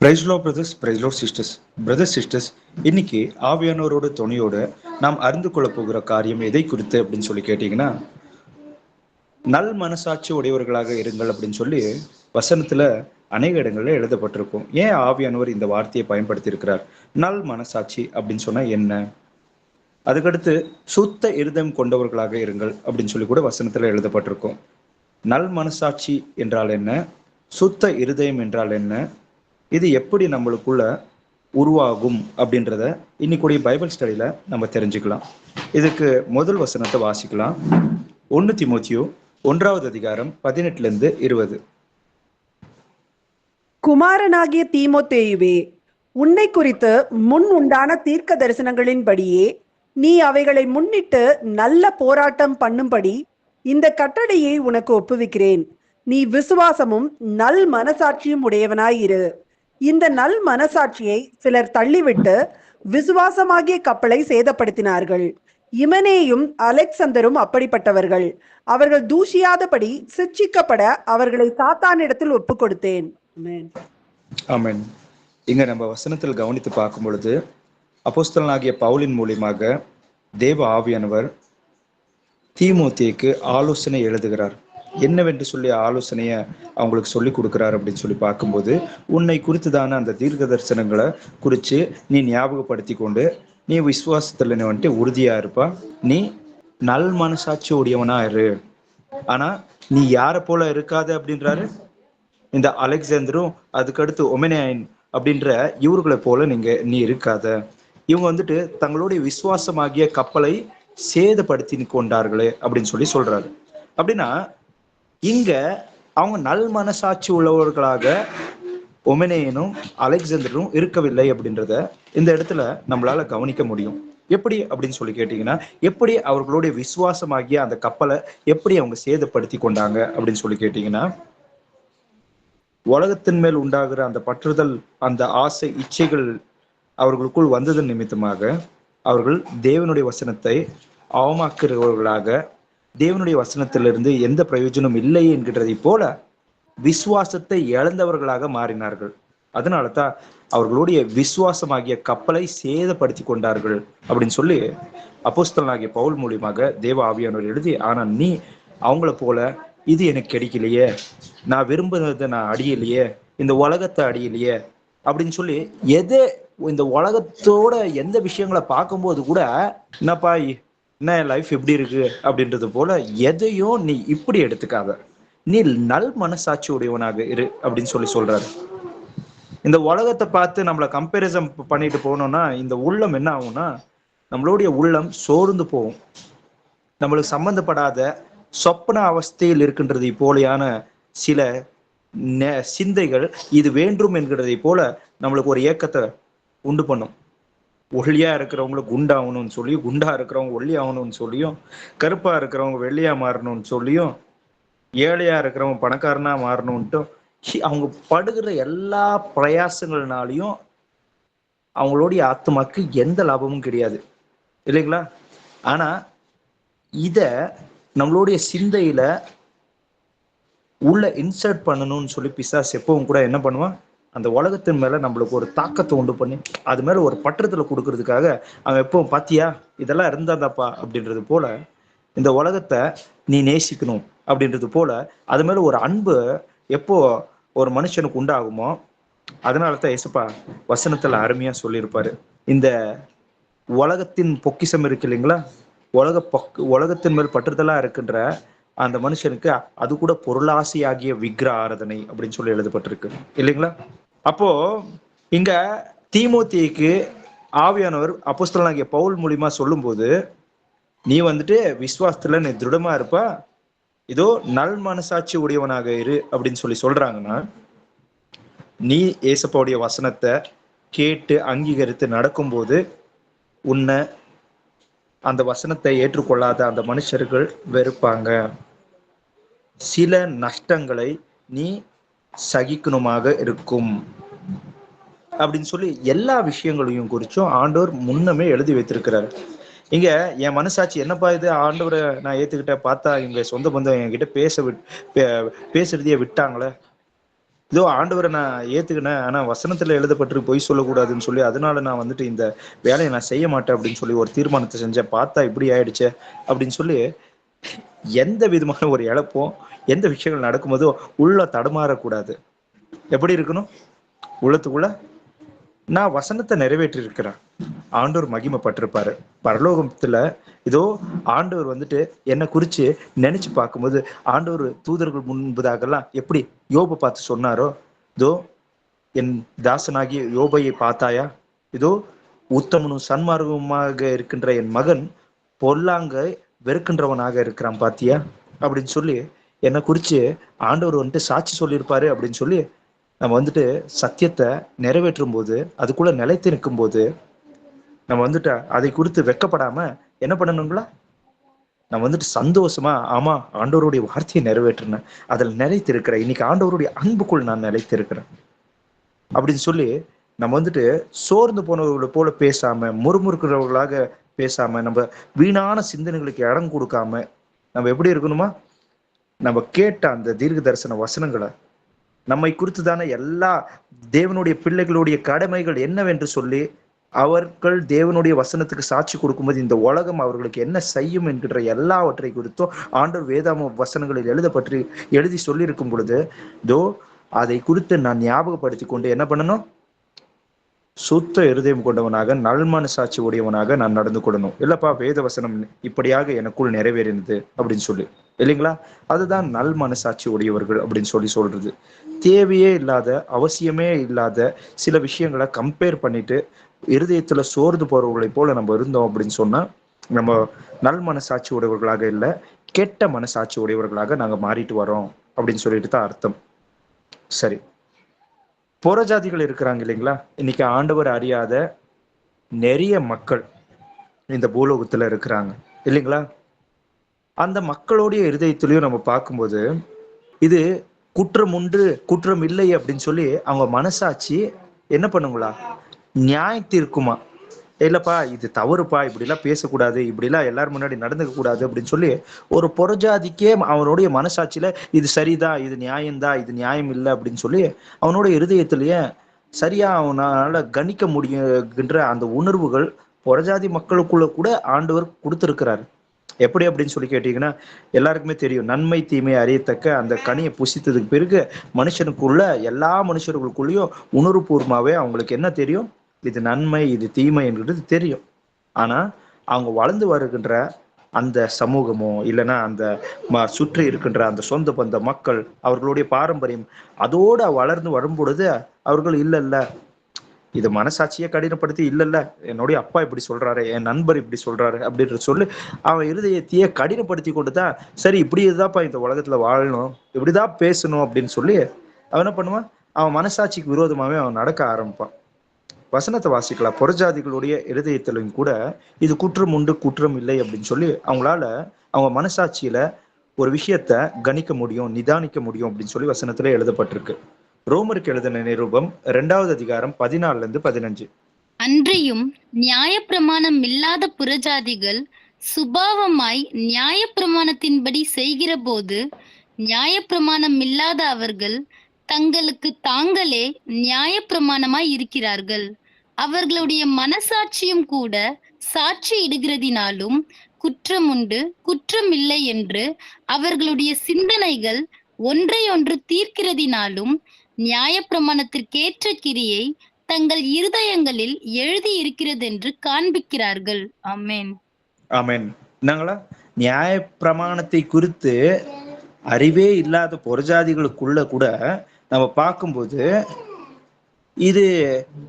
பிரைஸ்லோ brothers, பிரைஸ்லோ sisters. Brothers sisters, இன்னைக்கு ஆவியானவரோட துணையோட நாம் அறிந்து கொள்ள போகிற காரியம் எதை குறித்து அப்படின்னு சொல்லி கேட்டீங்கன்னா, நல் மனசாட்சி உடையவர்களாக இருங்கள் அப்படின்னு சொல்லி வசனத்துல அநேக இடங்கள்ல எழுதப்பட்டிருக்கும். ஏன் ஆவியானவர் இந்த வார்த்தையை பயன்படுத்தி இருக்கிறார்? நல் மனசாட்சி அப்படின்னு சொன்னா என்ன? அதுக்கடுத்து சுத்த இருதயம் கொண்டவர்களாக இருங்கள் அப்படின்னு சொல்லி கூட வசனத்துல எழுதப்பட்டிருக்கும். நல் மனசாட்சி என்றால் என்ன? சுத்த இருதயம் என்றால் என்ன? இது எப்படி நம்மளுக்குள்ள உருவாகும் அப்படின்றத இன்னைக்குடைய பைபிள் ஸ்டடியில நம்ம தெரிஞ்சுக்கலாம். இதுக்கு முதல் வசனத்தை வாசிக்கலாம். 1 தீமோத்தேயு 1 18 20. குமாரனாகிய தீமோத்தேயுவே, உன்னை குறித்து முன் உண்டான தீர்க்க தரிசனங்களின்படியே நீ அவைகளை முன்னிட்டு நல்ல போராட்டம் பண்ணும்படி இந்த கட்டளையை உனக்கு ஒப்புவிக்கிறேன். நீ விசுவாசமும் நல் மனசாட்சியும் உடையவனாயிரு. இந்த நல் மனசாட்சியை சிலர் தள்ளிவிட்டு விசுவாசமாகிய கப்பலை சேதப்படுத்தினார்கள். இமனேயும் அலெக்சந்தரும் அப்படிப்பட்டவர்கள். அவர்கள் தூஷியாதபடி சிட்சிக்கப்பட அவர்களை சாத்தானிடத்தில் ஒப்பு கொடுத்தேன். ஆமென். இங்க நம்ம வசனத்தில் கவனித்து பார்க்கும் பொழுது அப்போஸ்தலனாகிய பவுலின் மூலியமாக தேவ ஆவியானவர் தீமோத்தேயுக்கு ஆலோசனை எழுதுகிறார். என்னவென்று சொல்லி ஆலோசனையை அவங்களுக்கு சொல்லி கொடுக்குறாரு அப்படின்னு சொல்லி பார்க்கும்போது, உன்னை குறித்துதான அந்த தீர்க்க தரிசனங்களை குறித்து நீ ஞாபகப்படுத்தி கொண்டு நீ விசுவாசத்துல நீ வந்துட்டு உறுதியா இருப்பா. நீ நல் மனசாட்சி உடையவனா இரு. ஆனா நீ யாரை போல இருக்காது அப்படின்றாரு. இந்த அலெக்சாந்தரும் அதுக்கடுத்து ஒமெனியன் அப்படின்ற இவர்களை போல நீ இருக்காத. இவங்க வந்துட்டு தங்களுடைய விசுவாசமாகிய கப்பலை சேதப்படுத்தி கொண்டார்களே அப்படின்னு சொல்லி சொல்றாரு. அப்படின்னா இங்க அவங்க நல் மனசாட்சி உள்ளவர்களாக ஒமெனேயனும் அலெக்சாந்தரும் இருக்கவில்லை அப்படின்றத இந்த இடத்துல நம்மளால கவனிக்க முடியும். எப்படி அப்படின்னு சொல்லி கேட்டீங்கன்னா, எப்படி அவர்களுடைய விசுவாசமாகிய அந்த கப்பலை எப்படி அவங்க சேதப்படுத்தி கொண்டாங்க அப்படின்னு சொல்லி கேட்டீங்கன்னா, உலகத்தின் மேல் உண்டாகிற அந்த பற்றுதல், அந்த ஆசை இச்சைகள் அவர்களுக்குள் வந்ததன் நிமித்தமாக அவர்கள் தேவனுடைய வசனத்தை அவமாக்குறவர்களாக, தேவனுடைய வசனத்திலிருந்து எந்த பிரயோஜனம் இல்லை என்கிறதை போல விசுவாசத்தை இழந்தவர்களாக மாறினார்கள். அதனால தான் அவர்களுடைய விசுவாசமாகிய கப்பலை சேதப்படுத்தி கொண்டார்கள் அப்படின்னு சொல்லி அப்போஸ்தலனாகிய பவுல் மூலியமாக தேவ ஆவியானவர் எழுதி, ஆனா நீ அவங்கள போல இது எனக்கு கிடைக்கலையே, நான் விரும்புறதை நான் அடியலையே, இந்த உலகத்தை அடியலையே அப்படின்னு சொல்லி எது இந்த உலகத்தோட எந்த விஷயங்களை பார்க்கும்போது கூட என்னப்பா என்ன லைஃப் எப்படி இருக்கு அப்படின்றது போல எதையும் நீ இப்படி எடுத்துக்காத, நீ நல் மனசாட்சி உடையவனாக இரு அப்படின்னு சொல்லி சொல்றாரு. இந்த உலகத்தை பார்த்து நம்மளை கம்பேரிசன் பண்ணிட்டு போனோம்னா இந்த உள்ளம் என்ன ஆகும்னா, நம்மளுடைய உள்ளம் சோர்ந்து போகும். நம்மளுக்கு சம்பந்தப்படாத சொப்பன அவஸ்தையில் இருக்கின்றது போலையான சில சிந்தைகள் இது வேண்டும் என்கிறதை போல நம்மளுக்கு ஒரு ஏக்கத்தை உண்டு பண்ணும். ஒல்லியா இருக்கிறவங்களுக்கு குண்டாகணும்னு சொல்லி, குண்டா இருக்கிறவங்க ஒல்லி ஆகணும்னு சொல்லியும், கருப்பா இருக்கிறவங்க வெள்ளையா மாறணும்னு சொல்லியும், ஏழையா இருக்கிறவங்க பணக்காரனா மாறணும்ட்டும் அவங்க படுகிற எல்லா பிரயாசங்கள்னாலையும் அவங்களுடைய ஆத்மாக்கு எந்த லாபமும் கிடையாது இல்லைங்களா? ஆனா இத நம்மளுடைய சிந்தையில உள்ள இன்சர்ட் பண்ணணும்னு சொல்லி பிசாசு எப்பவும் கூட என்ன பண்ணுவான், அந்த உலகத்தின் மேல நம்மளுக்கு ஒரு தாக்கத்தை உண்டு பண்ணி அது மேல ஒரு பற்றத்துல கொடுக்கறதுக்காக அவன் எப்பவும் பாத்தியா இதெல்லாம் இருந்தாதாப்பா அப்படின்றது போல இந்த உலகத்தை நீ நேசிக்கணும் அப்படின்றது போல அது மேல ஒரு அன்பு எப்போ ஒரு மனுஷனுக்கு உண்டாகுமோ, அதனாலதான் இயேசுப்பா வசனத்துல அருமையா சொல்லியிருப்பாரு, இந்த உலகத்தின் பொக்கிஷம் இருக்கு இல்லைங்களா, உலகத்தின் மேல் பற்றுதலா இருக்கின்ற அந்த மனுஷனுக்கு அது கூட பொருளாசையாகிய விக்கிர ஆராதனை அப்படின்னு சொல்லி எழுதப்பட்டிருக்கு இல்லைங்களா? அப்போ இங்க தீமோத்தேயுக்கு ஆவியானவர் அப்போஸ்தலனாகிய பவுல் மூலியமா சொல்லும் போது, நீ வந்துட்டு விசுவாசத்துல நீ திருடமா இருப்பா, இதோ நல் மனசாட்சி உடையவனாக இரு அப்படின்னு சொல்லி சொல்றாங்கன்னா, நீ ஏசப்பாவுடைய வசனத்தை கேட்டு அங்கீகரித்து நடக்கும்போது உன்னை அந்த வசனத்தை ஏற்றுக்கொள்ளாத அந்த மனுஷர்கள் வெறுப்பாங்க. சில நஷ்டங்களை நீ சகிக்கணுமாக இருக்கும் அப்படின்னு சொல்லி எல்லா விஷயங்களையும் குறிச்சும் ஆண்டவர் முன்னமே எழுதி வைத்திருக்கிறாரு. இங்க என் மனசாட்சி என்னப்பா இது, ஆண்டவரை நான் ஏத்துக்கிட்ட பார்த்தா இவங்க சொந்த பந்தம் என்கிட்ட பேசுறதையே விட்டாங்களே, இதோ ஆண்டவரை நான் ஏத்துக்கினேன், ஆனா வசனத்துல எழுதப்பட்டிருக்கு பொய் சொல்லக்கூடாதுன்னு சொல்லி, அதனால நான் வந்துட்டு இந்த வேலையை நான் செய்ய மாட்டேன் அப்படின்னு சொல்லி ஒரு தீர்மானத்தை செஞ்சேன், பார்த்தா இப்படி ஆயிடுச்சே அப்படின்னு சொல்லி எந்த விதமான ஒரு இழப்பும் எந்த விஷயங்கள் நடக்கும்போதோ உள்ள தடுமாறக்கூடாது. எப்படி இருக்கணும்? உள்ளத்துக்குள்ள நான் வசனத்தை நிறைவேற்றி இருக்கிறேன், ஆண்டவர் மகிமைப்பட்டிருப்பாரு பரலோகத்துல. இதோ ஆண்டவர் வந்துட்டு என்னை குறிச்சு நினைச்சு பார்க்கும்போது, ஆண்டவர் தூதர்கள் முன்பதாகலாம் எப்படி யோபை பார்த்து சொன்னாரோ, இதோ என் தாசனாகிய யோபையை பார்த்தாயா, இதோ உத்தமனும் சன்மார்க்கமாக இருக்கின்ற என் மகன் பொல்லாங்க வெறுக்கின்றவனாக இருக்கிறான் பாத்தியா அப்படின்னு சொல்லி என்னை குறிச்சு ஆண்டவர் வந்துட்டு சாட்சி சொல்லியிருப்பாரு அப்படின்னு சொல்லி நம்ம வந்துட்டு சத்தியத்தை நிறைவேற்றும் போது, அதுக்குள்ள நிலைத்து நிற்கும் போது, நம்ம வந்துட்டு அதை குறித்து வெக்கப்படாம என்ன பண்ணணுங்களா, நம்ம வந்துட்டு சந்தோஷமா, ஆமா ஆண்டவருடைய வார்த்தையை நிறைவேற்றினேன், அதில் நிலைத்திருக்கிறேன், இன்னைக்கு ஆண்டவருடைய அன்புக்குள் நான் நிலைத்திருக்கிறேன் அப்படின்னு சொல்லி நம்ம வந்துட்டு சோர்ந்து போனவர்களை போல பேசாம, முறுமுறுக்கிறவர்களாக பேசாம, நம்ம வீணான சிந்தனைகளுக்கு இடம் கொடுக்காம நம்ம எப்படி இருக்கணுமா, நம்ம கேட்ட அந்த தீர்க்க தரிசன வசனங்களை நம்மை குறித்து தானே எல்லா தேவனுடைய பிள்ளைகளுடைய கடமைகள் என்னவென்று சொல்லி அவர்கள் தேவனுடைய வசனத்துக்கு சாட்சி கொடுக்கும்போது இந்த உலகம் அவர்களுக்கு என்ன செய்யும் என்கின்ற எல்லாவற்றை குறித்தும் ஆண்டவர் வேதாம வசனங்களில் எழுதி சொல்லி இருக்கும் பொழுது, தோ அதை குறித்து நான் ஞாபகப்படுத்தி கொண்டு என்ன பண்ணணும், சுத்த இருதயம் கொண்டவனாக நல்மன சாட்சி உடையவனாக நான் நடந்து கொள்ளணும். இல்லப்பா வேத வசனம் இப்படியாக எனக்குள் நிறைவேறினது அப்படின்னு சொல்லி, இல்லைங்களா? அதுதான் நல் மனசாட்சி உடையவர்கள் அப்படின்னு சொல்லி சொல்றது. தேவையே இல்லாத, அவசியமே இல்லாத சில விஷயங்களை கம்பேர் பண்ணிட்டு இருதயத்துல சோர்ந்து போறவர்களை போல நம்ம இருந்தோம் அப்படின்னு சொன்னா, நம்ம நல் மனசாட்சி உடையவர்களாக இல்லை, கெட்ட மனசாட்சி உடையவர்களாக நாங்க மாறிட்டு வரோம் அப்படின்னு சொல்லிட்டு தான் அர்த்தம். சரி, புறஜாதிகள் இருக்கிறாங்க இல்லைங்களா, இன்னைக்கு ஆண்டவர் அறியாத நிறைய மக்கள் இந்த பூலோகத்துல இருக்கிறாங்க இல்லைங்களா? அந்த மக்களுடைய இருதயத்திலையும் நம்ம பார்க்கும்போது, இது குற்றம் உண்டு குற்றம் இல்லை அப்படின்னு சொல்லி அவங்க மனசாட்சி என்ன பண்ணுங்களா, நியாயத்திற்குமா, இல்லப்பா இது தவறுப்பா, இப்படிலாம் பேசக்கூடாது, இப்படிலாம் எல்லாரும் முன்னாடி நடந்துக்க கூடாது அப்படின்னு சொல்லி ஒரு புறஜாதிக்கே அவனுடைய மனசாட்சியில இது சரிதான், இது நியாயம்தான், இது நியாயம் இல்லை அப்படின்னு சொல்லி அவனோட இருதயத்திலேயே சரியா அவனால கணிக்க முடியுகின்ற அந்த உணர்வுகள் புறஜாதி மக்களுக்குள்ள கூட ஆண்டவர் கொடுத்திருக்கிறாரு. எப்படி அப்படின்னு சொல்லி கேட்டீங்கன்னா, எல்லாருக்குமே தெரியும், நன்மை தீமை அறியத்தக்க அந்த கனியை புசித்ததுக்கு பிறகு மனுஷனுக்குள்ள எல்லா மனுஷர்களுக்குள்ளேயும் உணர்வுபூர்வமாவே அவங்களுக்கு என்ன தெரியும், இது நன்மை இது தீமை என்கிறது தெரியும். ஆனா அவங்க வளர்ந்து வருகின்ற அந்த சமூகமோ இல்லைன்னா அந்த சுற்றி இருக்கின்ற அந்த சொந்த பந்த மக்கள் அவர்களுடைய பாரம்பரியம் அதோட வளர்ந்து வரும் பொழுது அவர்கள் இல்ல இல்ல இது மனசாட்சியை கடினப்படுத்தி இல்ல இல்ல என்னுடைய அப்பா இப்படி சொல்றாரு, என் நண்பர் இப்படி சொல்றாரு அப்படின்ற சொல்லி அவன் இருதயத்தையே கடினப்படுத்தி கொண்டுதான், சரி இப்படி இதுதான்ப்பா இந்த உலகத்துல வாழணும், இப்படிதான் பேசணும் அப்படின்னு சொல்லி அவன் என்ன பண்ணுவான், அவன் மனசாட்சிக்கு விரோதமாவே அவன் நடக்க ஆரம்பிப்பான். வசனத்தை வாசிக்கலாம், புறஜாதிகளுடைய இருதயத்திலும் கூட இது குற்றம் உண்டு குற்றம் இல்லை அப்படின்னு சொல்லி அவங்களால அவங்க மனசாட்சியில ஒரு விஷயத்த கணிக்க முடியும், நிதானிக்க முடியும் அப்படின்னு சொல்லி வசனத்துல எழுதப்பட்டிருக்கு. ரோமருக்கு எழுதின நிருபம் 2வது அதிகாரம் 14-15. அன்றியும் நியாயப்பிரமாணம் இல்லாத புறஜாதிகள் சுபாவமாய் நியாயப்பிரமாணத்தின்படி செய்கிற போது நியாயப்பிரமாணம் இல்லாத அவர்கள் தங்களுக்கு தாங்களே நியாயப்பிரமாணமாய் இருக்கிறார்கள். அவர்களுடைய மனசாட்சியும் கூட சாட்சி இடுகிறதினாலும் குற்றம் உண்டு குற்றம் இல்லை என்று அவர்களுடைய சிந்தனைகள் ஒன்றையொன்று தீர்க்கிறதினாலும் நியாயப்பிரமாணத்திற்கேற்ற கிரியை தங்கள் இருதயங்களில் எழுதி இருக்கிறது என்று காண்பிக்கிறார்கள். ஆமென். ஆமென். என்னங்களா, நியாய பிரமாணத்தை குறித்து அறிவே இல்லாத புறஜாதிகளுக்குள்ள கூட நம்ம பார்க்கும்போது இது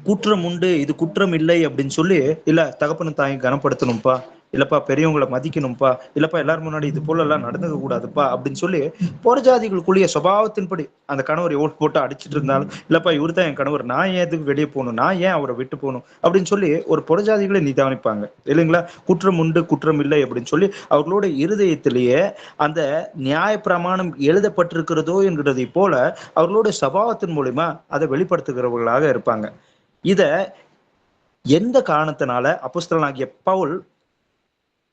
குற்றம் உண்டு இது குற்றம் இல்லை அப்படின்னு சொல்லி, இல்ல தகப்பனும் தாயும் கனப்படுத்தணும்ப்பா, இல்லப்பா பெரியவங்களை மதிக்கணும்ப்பா, இல்லப்பா எல்லாரும் முன்னாடி இது போல எல்லாம் நடந்துக்க கூடாதுப்பா அப்படின்னு சொல்லி புறஜாதிகளுக்குள்ளேயே சுபாவத்தின்படி அந்த கணவர் எவ்வளவு போட்டு அடிச்சிட்டு இருந்தாலும், இல்லப்பா இவரு தான் என் கணவர், நான் ஏன் எதுக்கு வெளியே போகணும், நான் ஏன் அவரை விட்டு போகணும் அப்படின்னு சொல்லி ஒரு புறஜாதிகளை நிதானிப்பாங்க இல்லைங்களா. குற்றம் உண்டு குற்றம் இல்லை அப்படின்னு சொல்லி அவர்களோட இருதயத்திலேயே அந்த நியாய பிரமாணம் எழுதப்பட்டிருக்கிறதோ என்கிறதை போல அவர்களோட சபாவத்தின் மூலியமா அதை வெளிப்படுத்துகிறவர்களாக இருப்பாங்க. இத எந்த காரணத்தினால அப்போஸ்தலனாகிய பவுல்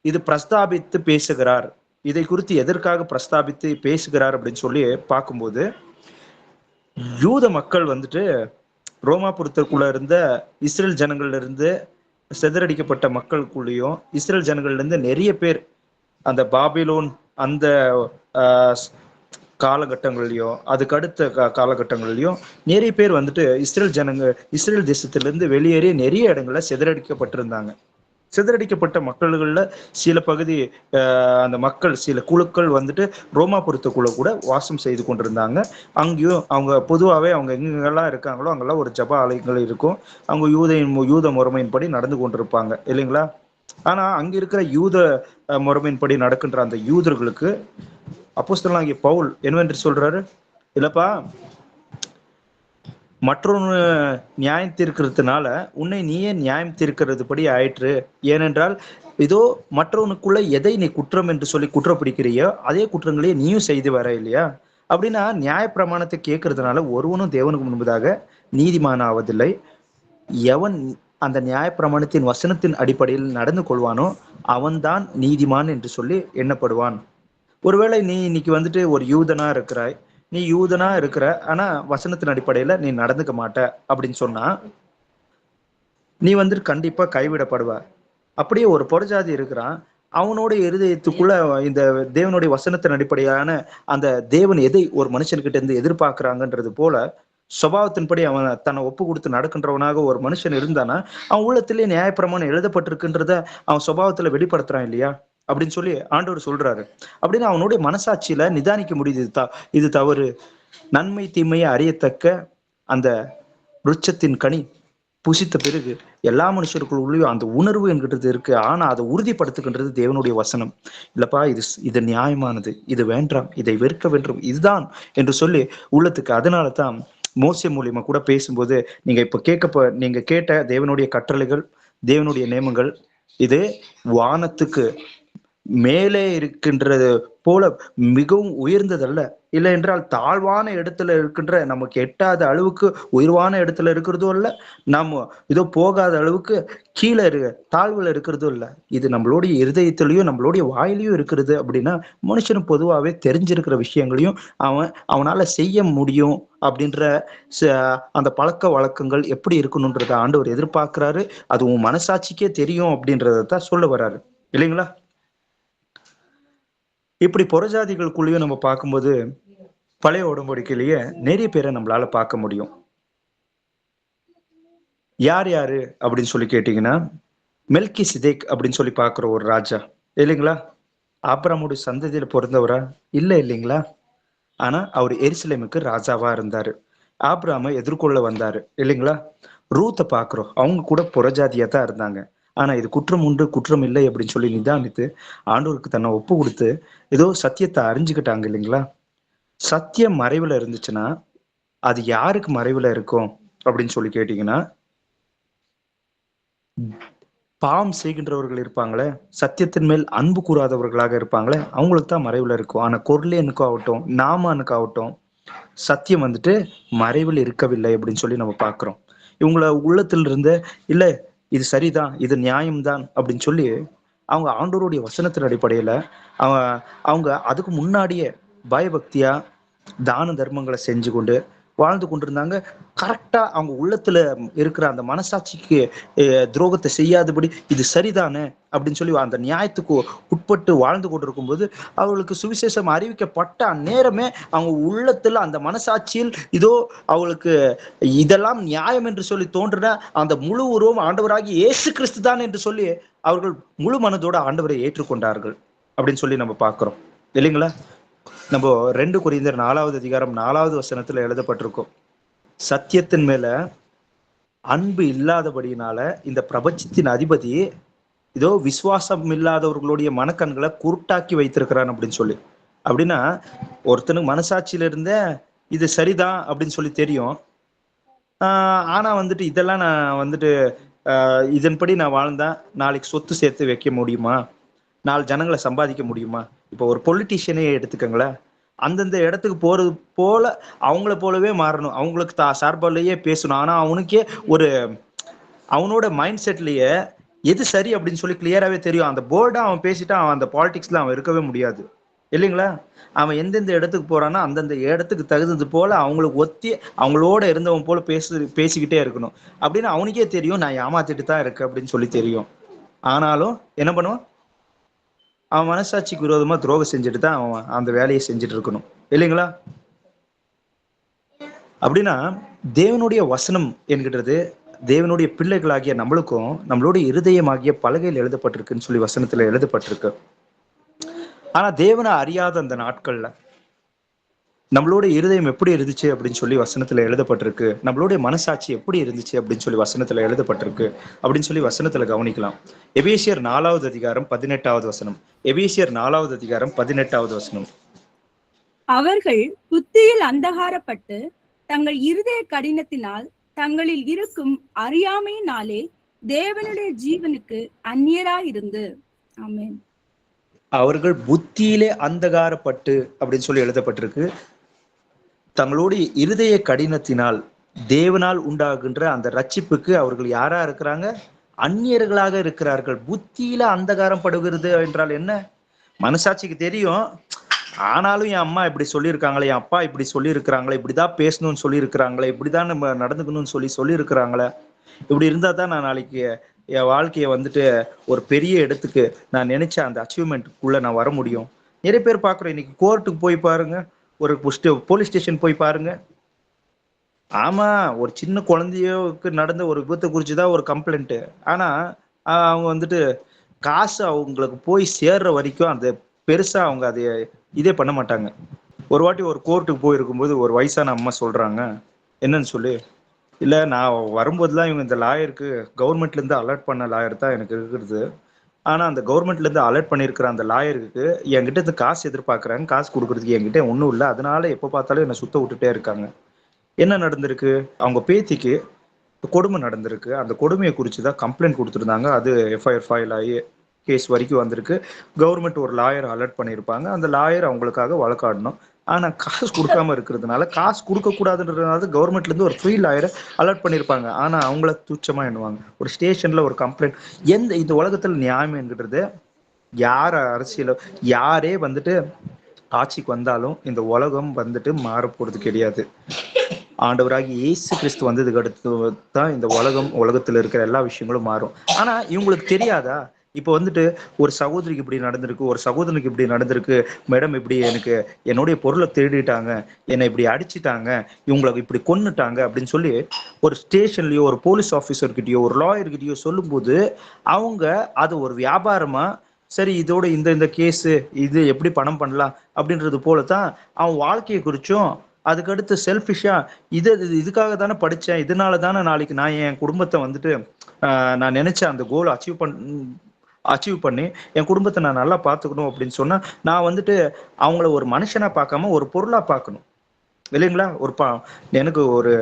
இது பிரஸ்தாபித்து பேசுகிறார், இதை குறித்து எதற்காக பிரஸ்தாபித்து பேசுகிறார் அப்படின்னு சொல்லி பார்க்கும்போது, யூத மக்கள் வந்துட்டு ரோமாபுரத்துக்குள்ள இருந்த இஸ்ரேல் ஜனங்கள்ல இருந்து சிதறடிக்கப்பட்ட மக்களுக்குள்ளேயும் இஸ்ரேல் ஜனங்கள்ல இருந்து நிறைய பேர் அந்த பாபிலோன் அந்த ஆஹ், காலகட்டங்கள்லயும் அதுக்கு அடுத்த காலகட்டங்கள்லயும் நிறைய பேர் வந்துட்டு இஸ்ரேல் தேசத்திலிருந்து வெளியேறி நிறைய இடங்கள்ல சிதறடிக்கப்பட்டிருந்தாங்க. சிதறடிக்கப்பட்ட மக்கள்கள்ல சில பகுதி அந்த மக்கள் சில குழுக்கள் வந்துட்டு ரோமாபுரத்துக்குள்ள கூட வாசம் செய்து கொண்டிருந்தாங்க. அங்கேயும் அவங்க பொதுவாகவே அவங்க எங்கெங்கெல்லாம் இருக்காங்களோ அங்கெல்லாம் ஒரு ஜப ஆலயங்கள் இருக்கும். அவங்க யூத முறைமையின்படி நடந்து கொண்டிருப்பாங்க இல்லைங்களா. ஆனா அங்க இருக்கிற யூத முறைமையின்படி நடக்கின்ற அந்த யூதர்களுக்கு அப்போஸ்தலனாகிய பவுல் என்னவென்று சொல்றாரு, இல்லப்பா, மற்றொன்று நியாயம் தீர்க்கிறதுனால உன்னை நீயே நியாயம் தீர்க்கிறது படி ஆயிற்று. ஏனென்றால் இதோ மற்றவனுக்குள்ள எதை நீ குற்றம் என்று சொல்லி குற்றப்பிடிக்கிறியோ அதே குற்றங்களையே நீயும் செய்து வர இல்லையா. அப்படின்னா நியாய பிரமாணத்தை கேட்கறதுனால ஒருவனும் தேவனுக்கு முன்பதாக நீதிமான ஆவதில்லை. எவன் அந்த நியாய பிரமாணத்தின் வசனத்தின் அடிப்படையில் நடந்து கொள்வானோ அவன்தான் நீதிமான் என்று சொல்லி எண்ணப்படுவான். ஒருவேளை நீ இன்னைக்கு வந்துட்டு ஒரு யூதனா இருக்கிறாய், நீ யூதனா இருக்கிற ஆனா வசனத்தின் அடிப்படையில நீ நடந்துக்க மாட்ட அப்படின்னு சொன்னா நீ வந்துட்டு கண்டிப்பா கைவிடப்படுவ. அப்படியே ஒரு புறஜாதி இருக்கிறான், அவனோட இருதயத்துக்குள்ள இந்த தேவனுடைய வசனத்தின் அடிப்படையான அந்த தேவன் எதை ஒரு மனுஷன்கிட்ட இருந்து எதிர்பார்க்கிறாங்கன்றது போல சுபாவத்தின்படி அவன் தன்னை ஒப்பு கொடுத்து நடக்கின்றவனாக ஒரு மனுஷன் இருந்தானா அவன் உள்ளத்திலே நியாயப்பிரமாணம் எழுதப்பட்டிருக்குன்றத அவன் சுபாவத்துல வெளிப்படுத்துறான் இல்லையா அப்படின்னு சொல்லி ஆண்டவர் சொல்றாரு. அப்படின்னு அவனுடைய மனசாட்சியில நிதானிக்க முடியுது, இது தவறு, நன்மை தீமையை அறியத்தக்க அந்த விருட்சத்தின் கனி புசித்த பிறகு எல்லா மனுஷருக்குள்ளேயும் அந்த உணர்வு என்கிறது இருக்கு. ஆனா அதை உறுதிப்படுத்துகின்றது தேவனுடைய வசனம். இல்லப்பா, இது நியாயமானது, இது வேண்டாம், இதை வெறுக்க வேண்டும், இதுதான் என்று சொல்லி உள்ளத்துக்கு. அதனால தான் மோசே மூலியமா கூட பேசும்போது நீங்க கேட்ட தேவனுடைய கட்டளைகள், தேவனுடைய நியமங்கள் இது வானத்துக்கு மேலே இருக்கின்றது போல மிகவும் உயர்ந்ததல்ல, இல்லை என்றால் தாழ்வான இடத்துல இருக்கின்ற நமக்கு எட்டாத அளவுக்கு உயர்வான இடத்துல இருக்கிறதும் இல்ல, நம்ம இதோ போகாத அளவுக்கு கீழே தாழ்வுல இருக்கிறதும் இல்ல. இது நம்மளுடைய இருதயத்திலையும் நம்மளுடைய வாயிலையும் இருக்கிறது. அப்படின்னா மனுஷனும் பொதுவாகவே தெரிஞ்சிருக்கிற விஷயங்களையும் அவனால செய்ய முடியும் அப்படின்ற அந்த பழக்க வழக்கங்கள் எப்படி இருக்கணும்ன்றத ஆண்டவர் எதிர்பார்க்கிறாரு. அது உன் மனசாட்சிக்கே தெரியும் அப்படின்றதான் சொல்ல வர்றாரு இல்லைங்களா. இப்படி புறஜாதிகளுக்குள்ளேயும் நம்ம பார்க்கும்போது பழைய உடன்படிக்கையிலேயே நிறைய பேரை நம்மளால பார்க்க முடியும். யார் யாரு அப்படின்னு சொல்லி கேட்டீங்கன்னா, மெல்கிசேதேக் அப்படின்னு சொல்லி பார்க்குற ஒரு ராஜா இல்லைங்களா. ஆபிரகாமுடைய சந்ததியில பிறந்தவரா இல்லை இல்லைங்களா. ஆனா அவர் எருசலேமுக்கு ராஜாவா இருந்தாரு. ஆபிரகாமை எதிர்கொள்ள வந்தாரு இல்லைங்களா. ரூத்தை பார்க்கிறோம், அவங்க கூட புறஜாதியா தான் இருந்தாங்க. ஆனா இது குற்றம் உண்டு குற்றம் இல்லை அப்படின்னு சொல்லி நிதானித்து ஆண்டவருக்கு தன்னை ஒப்பு கொடுத்து ஏதோ சத்தியத்தை அறிஞ்சுக்கிட்டாங்க இல்லைங்களா. சத்தியம் மறைவுல இருந்துச்சுன்னா அது யாருக்கு மறைவுல இருக்கும் அப்படின்னு சொல்லி கேட்டீங்கன்னா, பாவம் செய்கின்றவர்கள் இருப்பாங்களே, சத்தியத்தின் மேல் அன்பு கூறாதவர்களாக இருப்பாங்களே, அவங்களுக்கு தான் மறைவுல இருக்கும். ஆனா கொர்லேனுக்கும் ஆகட்டும், நாமானுக்கு ஆகட்டும், சத்தியம் வந்துட்டு மறைவில் இருக்கவில்லை அப்படின்னு சொல்லி நம்ம பார்க்கிறோம். இவங்கள உள்ளத்துல இருந்து இல்ல இது சரிதான், இது நியாயம்தான் அப்படின்னு சொல்லி அவங்க ஆண்டவருடைய வசனத்தின் அடிப்படையில அவங்க அதுக்கு முன்னாடியே பயபக்தியா தான தர்மங்களை செஞ்சு கொண்டு வாழ்ந்து கொண்டிருந்தாங்க. கரெக்டா அவங்க உள்ளத்துல இருக்கிற அந்த மனசாட்சிக்கு துரோகத்தை செய்யாதபடி இது சரிதானே அப்படின்னு சொல்லி அந்த நியாயத்துக்கு உட்பட்டு வாழ்ந்து கொண்டிருக்கும் போது அவர்களுக்கு சுவிசேஷம் அறிவிக்கப்பட்ட நேரமே அவங்க உள்ளத்துல அந்த மனசாட்சியில் இதோ அவளுக்கு இதெல்லாம் நியாயம் என்று சொல்லி தோன்றின அந்த முழு உருவம் ஆண்டவராகி இயேசு கிறிஸ்து தான் என்று சொல்லி அவர்கள் முழு மனதோட ஆண்டவரை ஏற்றுக்கொண்டார்கள் அப்படின்னு சொல்லி நம்ம பார்க்கிறோம் இல்லைங்களா. நம்ம 2 கொரிந்தியர் 4வது அதிகாரம் 4வது வசனத்துல எழுதப்பட்டிருக்கோம், சத்தியத்தின் மேல அன்பு இல்லாதபடியினால இந்த பிரபஞ்சத்தின் அதிபதி இதோ விசுவாசம் இல்லாதவர்களுடைய மனக்கண்களை குருட்டாக்கி வைத்திருக்கிறான் அப்படின்னு சொல்லி. அப்படின்னா ஒருத்தனுக்கு மனசாட்சியில இருந்த இது சரிதான் அப்படின்னு சொல்லி தெரியும். ஆனா வந்துட்டு இதெல்லாம் நான் வந்துட்டு இதன்படி நான் வாழ்ந்தா நாளைக்கு சொத்து சேர்த்து வைக்க முடியுமா, 4 ஜனங்களை சம்பாதிக்க முடியுமா. இப்போ ஒரு பொலிட்டீஷியனே எடுத்துக்கங்களேன், அந்தந்த இடத்துக்கு போறது போல அவங்கள போலவே மாறணும், அவங்களுக்கு சார்பாலேயே பேசணும். ஆனா அவனுக்கே ஒரு அவனோட மைண்ட் செட்லயே எது சரி அப்படின்னு சொல்லி கிளியராகவே தெரியும். அந்த போர்டா அவன் பேசிட்டா அவன் அந்த பாலிடிக்ஸ்ல அவன் இருக்கவே முடியாது இல்லைங்களா? அவன் எந்தெந்த இடத்துக்கு போறானோ அந்தந்த இடத்துக்கு தகுந்தது போல அவங்களுக்கு ஒத்தி அவங்களோட இருந்தவன் போல பேசிக்கிட்டே இருக்கணும். அப்படின்னு அவனுக்கே தெரியும் நான் ஏமாத்திட்டு தான் இருக்கேன் அப்படின்னு சொல்லி தெரியும். ஆனாலும் என்ன பண்ணுவான்? அவன் மனசாட்சிக்கு விரோதமா துரோகம் செஞ்சுட்டு தான் அவன் அந்த வேலையை செஞ்சுட்டு இருக்கணும். இல்லைங்களா? அப்படின்னா தேவனுடைய வசனம் என்கிறது தேவனுடைய பிள்ளைகளாகிய நம்மளுக்கும் நம்மளுடைய இருதயமாகிய பலகையில் எழுதப்பட்டிருக்குன்னு சொல்லி வசனத்துல எழுதப்பட்டிருக்கு. ஆனா தேவனை அறியாத அந்த நாட்கள்ல நம்மளோட இருதயம் எப்படி இருந்துச்சு அப்படின்னு சொல்லி வசனத்துல எழுதப்பட்டிருக்கு. நம்மளுடைய மனசாட்சி எப்படி இருந்துச்சு அப்படின்னு சொல்லி வசனத்துல எழுதப்பட்டிருக்கு அப்படின்னு சொல்லி வசனத்துல கவனிக்கலாம். எபேசியர் 4வது அதிகாரம் 18வது வசனம். எபேசியர் 4வது அதிகாரம் 18வது வசனம். அவர்கள் புத்தியில் அந்தகாரப்பட்டு தங்கள் இருதய கடினத்தினால் தங்களில் இருக்கும் அறியாமையினாலே தேவனுடைய ஜீவனுக்கு அந்நியராயிருந்து. ஆமென். அவர்கள் புத்தியிலே அந்தகாரப்பட்டு அப்படின்னு சொல்லி எழுதப்பட்டிருக்கு. தங்களுடைய இருதய கடினத்தினால் தேவனால் உண்டாகின்ற அந்த ரட்சிப்புக்கு அவர்கள் யாரா இருக்கிறாங்க? அந்நியர்களாக இருக்கிறார்கள். புத்தியில அந்தகாரம் படுகிறது என்றால் என்ன? மனசாட்சிக்கு தெரியும், ஆனாலும் என் அம்மா இப்படி சொல்லியிருக்காங்களே, என் அப்பா இப்படி சொல்லியிருக்கிறாங்களே, இப்படிதான் பேசணும்னு சொல்லியிருக்கிறாங்களே, இப்படிதான் நம்ம நடந்துக்கணும்னு சொல்லியிருக்கிறாங்களே, இப்படி இருந்தா தான் நான் நாளைக்கு என் வாழ்க்கையை வந்துட்டு ஒரு பெரிய இடத்துக்கு நான் நினைச்ச அந்த அச்சீவ்மெண்ட்டுக்குள்ள நான் வர முடியும். நிறைய பேர் பார்க்குறோம். இன்னைக்கு கோர்ட்டுக்கு போய் பாருங்க, ஒரு போலீஸ் ஸ்டேஷன் போய் பாருங்க. ஆமா, ஒரு சின்ன குழந்தையோக்கு நடந்த ஒரு விபத்தை குறிச்சுதான் ஒரு கம்ப்ளைண்ட். ஆனா அவங்க வந்துட்டு காசு அவங்களுக்கு போய் சேர்ற வரைக்கும் அந்த பெருசா அவங்க அதை இதே பண்ண மாட்டாங்க. ஒரு வாட்டி ஒரு கோர்ட்டுக்கு போயிருக்கும்போது ஒரு வயசான அம்மா சொல்றாங்க, என்னன்னு சொல்லி, இல்ல நான் வரும்போதுலாம் இவங்க இந்த லாயருக்கு கவர்மெண்ட்ல இருந்து அலர்ட் பண்ண லாயர் தான் எனக்கு இருக்கிறது. ஆனா அந்த கவர்மெண்ட்ல இருந்து அலர்ட் பண்ணியிருக்கிற அந்த லாயருக்கு என்கிட்ட இருந்து காசு எதிர்பார்க்கறாங்க. காசு கொடுக்கறதுக்கு என்கிட்ட ஒன்றும் இல்லை. அதனால எப்போ பார்த்தாலும் என்னை சுத்த விட்டுட்டே இருக்காங்க. என்ன நடந்திருக்கு? அவங்க பேத்திக்கு கொடுமை நடந்திருக்கு. அந்த கொடுமையை குறித்து தான் கம்ப்ளைண்ட் கொடுத்துருந்தாங்க. அது எஃப்ஐஆர் ஃபைல் ஆகி கேஸ் வரைக்கும் வந்திருக்கு. கவர்மெண்ட் ஒரு லாயர் அலர்ட் பண்ணியிருப்பாங்க. அந்த லாயர் அவங்களுக்காக வழக்காடணும். ஆனா காசு கொடுக்காம இருக்கிறதுனால, காசு கொடுக்க கூடாதுன்றதுனால கவர்மெண்ட்ல இருந்து ஒரு ஃப்ரீ லாயரை அலர்ட் பண்ணியிருப்பாங்க. ஆனா அவங்கள துச்சமா எண்ணுவாங்க. ஒரு ஸ்டேஷன்ல ஒரு கம்ப்ளைண்ட். இந்த உலகத்துல நியாயம் என்கிறது யார் அரசியல யாரே வந்துட்டு ஆட்சிக்கு வந்தாலும் இந்த உலகம் வந்துட்டு மாற போறது கிடையாது. ஆண்டவராகி இயேசு கிறிஸ்து வந்ததுக்கு அடுத்து தான் இந்த உலகத்துல இருக்கிற எல்லா விஷயங்களும் மாறும். ஆனா இவங்களுக்கு தெரியாதா? இப்போ வந்துட்டு ஒரு சகோதரிக்கு இப்படி நடந்திருக்கு, ஒரு சகோதரனுக்கு இப்படி நடந்திருக்கு, மேடம் இப்படி எனக்கு என்னுடைய பொருளை திருடிட்டாங்க, என்னை இப்படி அடிச்சிட்டாங்க, இவங்களுக்கு இப்படி கொன்னுட்டாங்க அப்படின்னு சொல்லி ஒரு ஸ்டேஷன்லயோ ஒரு போலீஸ் ஆஃபீஸர்கிட்டயோ ஒரு லாயர்கிட்டயோ சொல்லும்போது அவங்க அது ஒரு வியாபாரமா, சரி இதோட இந்த கேஸு இது எப்படி பணம் பண்ணலாம் அப்படின்றது போலதான் அவன் வாழ்க்கையை குறிச்சும், அதுக்கடுத்து செல்ஃபிஷா இதுக்காக தானே படித்தேன், இதனால தானே நாளைக்கு நான் என் குடும்பத்தை வந்துட்டு நான் நினைச்ச அந்த கோல் அச்சீவ் பண்ணி என் குடும்பத்தை நான் நல்லா பார்த்துக்கணும் அப்படின்னு சொன்னா, நான் வந்துட்டு அவங்கள ஒரு மனுஷனா பார்க்காம ஒரு பொருளா பார்க்கணும். இல்லைங்களா? எனக்கு ஒரு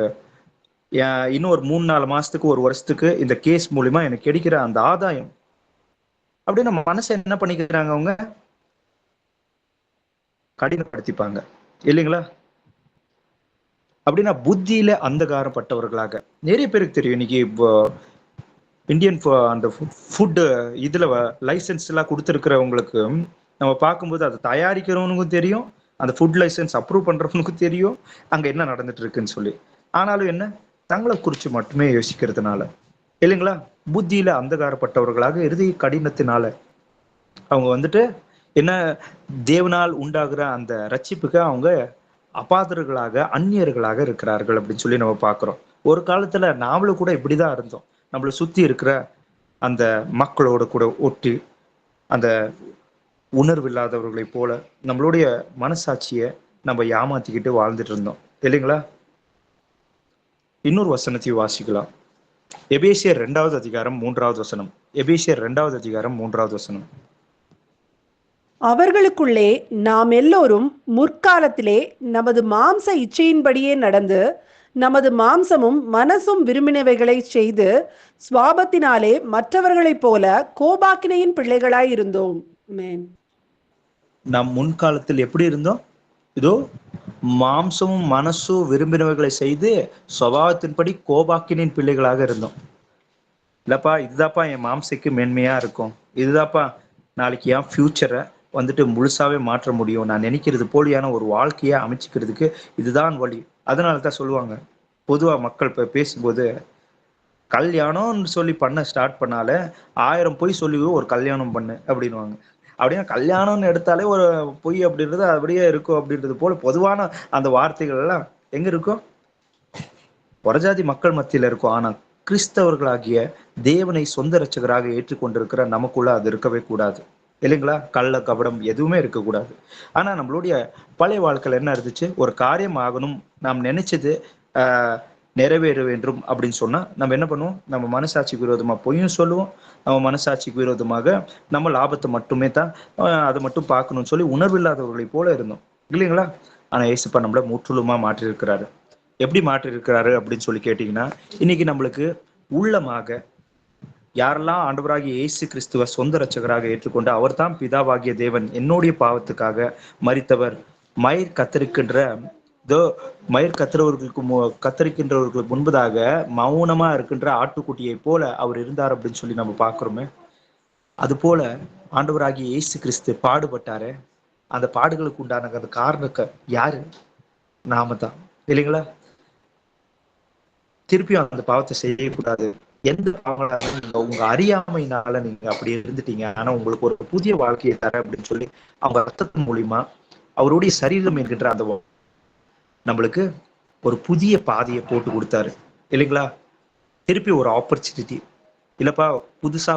இன்னும் ஒரு 3-4 மாசத்துக்கு ஒரு வருஷத்துக்கு இந்த கேஸ் மூலியமா எனக்கு கிடைக்கிற அந்த ஆதாயம் அப்படின்னு நம்ம மனசை என்ன பண்ணிக்கிறாங்க? அவங்க கடினப்படுத்திப்பாங்க. இல்லைங்களா? அப்படின்னா புத்தியில அந்தகாரப்பட்டவர்களாக நிறைய பேருக்கு தெரியும். இன்னைக்கு இப்போ இந்தியன் அந்த ஃபுட்டு இதுல லைசன்ஸ் எல்லாம் கொடுத்துருக்கிறவங்களுக்கு நம்ம பார்க்கும்போது அதை தயாரிக்கிறவனுக்கும் தெரியும், அந்த ஃபுட் லைசன்ஸ் அப்ரூவ் பண்றவனுக்கும் தெரியும் அங்க என்ன நடந்துட்டு இருக்குன்னு சொல்லி. ஆனாலும் என்ன, தங்களை குறித்து மட்டுமே யோசிக்கிறதுனால, இல்லைங்களா, புத்தியில அந்தகாரப்பட்டவர்களாக இறுதி கடினத்தினால அவங்க வந்துட்டு என்ன, தேவனால் உண்டாகிற அந்த ரட்சிப்புக்கு அவங்க அபாதர்களாக அந்நியர்களாக இருக்கிறார்கள் அப்படின்னு சொல்லி நம்ம பார்க்கிறோம். ஒரு காலத்துல நாமளும் கூட இப்படிதான் இருந்தோம். நம்மளை சுத்தி இருக்கிற அந்த மக்களோட கூட ஒட்டி அந்த உணர்வு இல்லாதவர்களை போல நம்மளுடைய மனசாட்சியை நம்ம ஏமாத்திக்கிட்டு வாழ்ந்துட்டு இருந்தோம். இல்லைங்களா? இன்னொரு வசனத்தையும் வாசிக்கலாம். எபேசியர் 2வது அதிகாரம் 3வது வசனம். எபேசியர் 2வது அதிகாரம் 3வது வசனம். அவர்களுக்குள்ளே நாம் எல்லோரும் முற்காலத்திலே நமது மாம்ச இச்சையின்படியே நடந்து நமது மாம்சமும் மனசும் விரும்பினவைகளை செய்து சுவாபத்தினாலே மற்றவர்களைப் போல கோபாக்கினையின் பிள்ளைகளாய் இருந்தோம். நாம் முன்காலத்தில் எப்படி இருந்தோம்? இதோ மாம்சமும் மனசும் விரும்பினவைகளை செய்து சுபாவத்தின்படி கோபாக்கினின் பிள்ளைகளாக இருந்தோம். இல்லப்பா, இதுதாப்பா என் மாம்சைக்கு மென்மையா இருக்கும், இதுதாப்பா நாளைக்கு என் ஃபியூச்சரை வந்துட்டு முழுசாவே மாற்ற முடியும். நான் நினைக்கிறது போலியான ஒரு வாழ்க்கையை அமைச்சுக்கிறதுக்கு இதுதான் வழி. அதனால தான் சொல்லுவாங்க, பொதுவா மக்கள் இப்ப பேசும்போது, கல்யாணம்னு சொல்லி பண்ண ஸ்டார்ட் பண்ணாலே 1000 பொய் சொல்லி ஒரு கல்யாணம் பண்ணு அப்படின்னுவாங்க. அப்படின்னா கல்யாணம்னு எடுத்தாலே ஒரு பொய் அப்படின்றது அப்படியே இருக்கும் அப்படின்றது போல பொதுவான அந்த வார்த்தைகள் எல்லாம் எங்க இருக்கும்? புறஜாதி மக்கள் மத்தியில இருக்கும். ஆனா கிறிஸ்தவர்களாகிய தேவனை சொந்த இரட்சகராக ஏற்றுக்கொண்டிருக்கிற நமக்குள்ள அது இருக்கவே கூடாது, இல்லைங்களா? கள்ள கபடம் எதுவுமே இருக்கக்கூடாது. ஆனா நம்மளுடைய பழைய வாழ்க்கையில என்ன இருந்துச்சு? ஒரு காரியம் ஆகணும், நாம் நினைச்சது நிறைவேற வேண்டும் அப்படின்னு சொன்னா நம்ம என்ன பண்ணுவோம்? நம்ம மனசாட்சிக்கு விரோதமா பொய்யும் சொல்லுவோம். நம்ம மனசாட்சிக்கு விரோதமாக நம்ம லாபத்தை மட்டுமே தான் அதை மட்டும் பார்க்கணும்னு சொல்லி உணர்வில்லாதவர்களை போல இருந்தோம், இல்லைங்களா? ஆனா ஏசப்பா நம்மள முற்றிலுமா மாற்றி இருக்கிறாரு. எப்படி மாற்றி இருக்கிறாரு அப்படின்னு சொல்லி கேட்டீங்கன்னா, இன்னைக்கு நம்மளுக்கு உள்ளமாக யாரெல்லாம் ஆண்டவராகிய இயேசு கிறிஸ்துவ சொந்த இரட்சகராக ஏற்றுக்கொண்டு அவர் தான் பிதாவாகிய தேவன், என்னுடைய பாவத்துக்காக மரித்தவர், மயிர் கத்தரிக்கின்ற மயிர் கத்தரிக்கின்றவர்களுக்கு முன்பதாக மௌனமா இருக்கின்ற ஆட்டுக்குட்டியை போல அவர் இருந்தார் அப்படின்னு சொல்லி நம்ம பார்க்கிறோமே. அது போல ஆண்டவராகிய இயேசு கிறிஸ்து பாடுபட்டாரு. அந்த பாடுகளுக்கு உண்டான அந்த காரணக்க யாரு? நாம தான், இல்லைங்களா? திருப்பியும் அந்த பாவத்தை செய்யக்கூடாது. எந்த பாவம் உங்க அறியாமையினால நீங்க அப்படி இருந்துட்டீங்க, ஆனா உங்களுக்கு ஒரு புதிய வாழ்க்கையை தர அப்படின்னு சொல்லி அவங்க ரத்தத்தின் மூலியமா அவருடைய சரீரம் என்கின்ற அந்த நம்மளுக்கு ஒரு புதிய பாதையை போட்டு கொடுத்தாரு, இல்லைங்களா? திருப்பி ஒரு ஆப்பர்ச்சுனிட்டி இல்லப்பா, புதுசா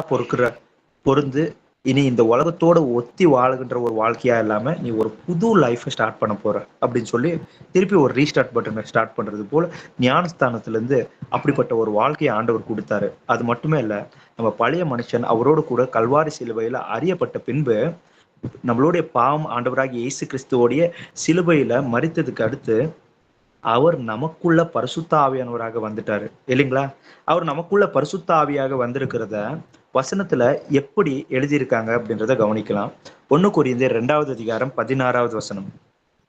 பொருந்து இனி இந்த உலகத்தோட ஒத்தி வாழுகின்ற ஒரு வாழ்க்கையா இல்லாம நீ ஒரு புது லைஃபை ஸ்டார்ட் பண்ண போற அப்படின்னு சொல்லி திருப்பி ஒரு ரீஸ்டார்ட் பட்டனை ஸ்டார்ட் பண்றது போல ஞானஸ்தானத்துல இருந்து அப்படிப்பட்ட ஒரு வாழ்க்கையை ஆண்டவர் கொடுத்தாரு. அது மட்டுமே இல்ல, நம்ம பழைய மனுஷன் அவரோடு கூட கல்வாரி சிலுவையில அறியப்பட்ட பின்பு நம்மளுடைய பாவம் ஆண்டவராகிய இயேசு கிறிஸ்துவோடைய சிலுவையில மரித்ததுக்கு அடுத்து அவர் நமக்குள்ள பரிசுத்த ஆவியானவராக வந்துட்டாரு, இல்லைங்களா? அவர் நமக்குள்ள பரிசுத்த ஆவியாக வந்திருக்கிறத வசனத்துல எப்படி எழுதியிருக்காங்க அப்படின்றத கவனிக்கலாம். 1 கொரிந்தியர் 2வது அதிகாரம் 16வது வசனம்.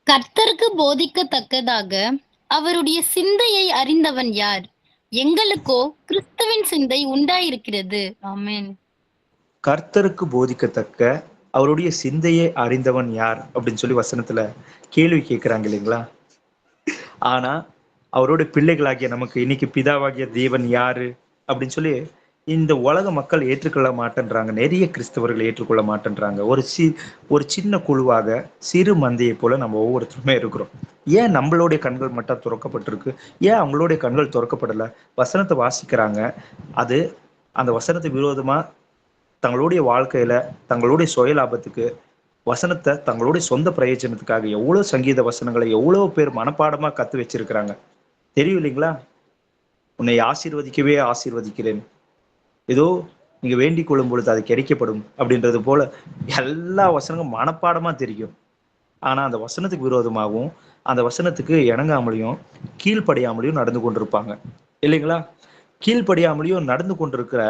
கர்த்தருக்கு போதிக்கத்தக்கதாக அவருடைய சிந்தையை அறிந்தவன் யார்? எங்களுக்கோ கிறிஸ்துவின் சிந்தை உண்டாயிருக்கிறது. ஆமென். கர்த்தருக்கு போதிக்கத்தக்க அவருடைய சிந்தையை அறிந்தவன் யார் அப்படின்னு சொல்லி வசனத்துல கேள்வி கேட்கிறாங்க, இல்லைங்களா? ஆனா அவருடைய பிள்ளைகளாகிய நமக்கு இன்னைக்கு பிதாவாகிய தேவன் யாரு அப்படின்னு சொல்லி இந்த உலக மக்கள் ஏற்றுக்கொள்ள மாட்டேன்றாங்க. நிறைய கிறிஸ்தவர்கள் ஏற்றுக்கொள்ள மாட்டேன்றாங்க. ஒரு சின்ன குழுவாக சிறு மந்தையை போல நம்ம ஒவ்வொருத்தருமே இருக்கிறோம். ஏன் நம்மளுடைய கண்கள் மட்டும் துறக்கப்பட்டிருக்கு? ஏன் அவங்களுடைய கண்கள் துறக்கப்படல? வசனத்தை வாசிக்கிறாங்க, அது அந்த வசனத்துக்கு விரோதமா தங்களுடைய வாழ்க்கையில தங்களுடைய சுய லாபத்துக்கு வசனத்தை தங்களுடைய சொந்த பிரயோஜனத்துக்காக எவ்வளவு சங்கீத வசனங்களை எவ்வளவு பேர் மனப்பாடமா கத்து வச்சிருக்கிறாங்க, தெரியும் இல்லைங்களா? உன்னை ஆசீர்வதிக்கவே ஆசீர்வதிக்கிறேன், ஏதோ நீங்க வேண்டிக் கொள்ளும் பொழுது அது கிடைக்கப்படும் அப்படின்றது போல எல்லா வசனங்களும் மனப்பாடமா தெரியும். ஆனா அந்த வசனத்துக்கு விரோதமாகவும் அந்த வசனத்துக்கு இணங்காமலையும் கீழ்ப்படியாமலையும் நடந்து கொண்டிருப்பாங்க, இல்லைங்களா? கீழ்ப்படியாமலையும் நடந்து கொண்டிருக்கிற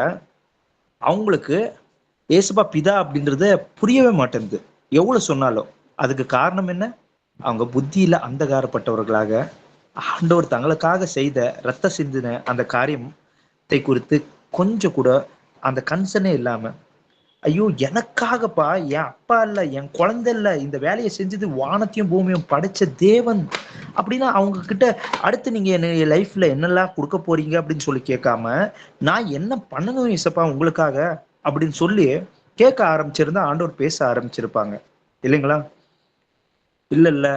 அவங்களுக்கு ஏசுபா பிதா அப்படின்றத புரியவே மாட்டேங்குது எவ்வளவு சொன்னாலும். அதுக்கு காரணம் என்ன? அவங்க புத்தியில அந்தகாரப்பட்டவர்களாக ஆண்டவர் தங்களுக்காக செய்த ரத்த சிந்தின அந்த காரியத்தை குறித்து கொஞ்சம் கூட அந்த கன்சர்னே இல்லாம, ஐயோ எனக்காகப்பா, என் அப்பா இல்ல, என் குழந்தை இல்ல, இந்த வேலையை செஞ்சது வானத்தையும் பூமியும் படைச்ச தேவன் அப்படின்னா அவங்க கிட்ட அடுத்து நீங்க என்ன லைஃப்ல என்னெல்லாம் கொடுக்க போறீங்க அப்படின்னு சொல்லி கேட்காம, நான் என்ன பண்ணணும் இசப்பா உங்களுக்காக அப்படின்னு சொல்லி கேட்க ஆரம்பிச்சிருந்தா ஆண்டவர் பேச ஆரம்பிச்சிருப்பாங்க, இல்லைங்களா? இல்ல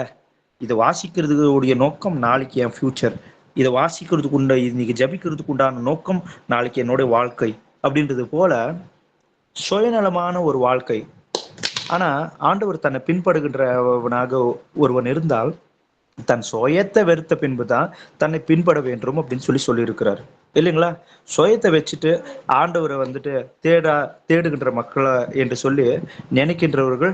இதை வாசிக்கிறதுடைய நோக்கம் நாளைக்கு என் ஃபியூச்சர், இதை வாசிக்கிறதுக்கு இன்னைக்கு ஜபிக்கிறதுக்கு உண்டான நோக்கம் நாளைக்கு என்னோட வாழ்க்கை அப்படின்றது போல சுயநலமான ஒரு வாழ்க்கை. ஆனா ஆண்டவர் தன்னை பின்படுகின்றவனாக ஒருவன் இருந்தால் தன் சுயத்தை வெறுத்த பின்புதான் தன்னை பின்பட வேண்டும் அப்படின்னு சொல்லியிருக்கிறார், இல்லைங்களா? சுயத்தை வச்சுட்டு ஆண்டவரை வந்துட்டு தேடுகின்ற மக்களை என்று சொல்லி நினைக்கின்றவர்கள்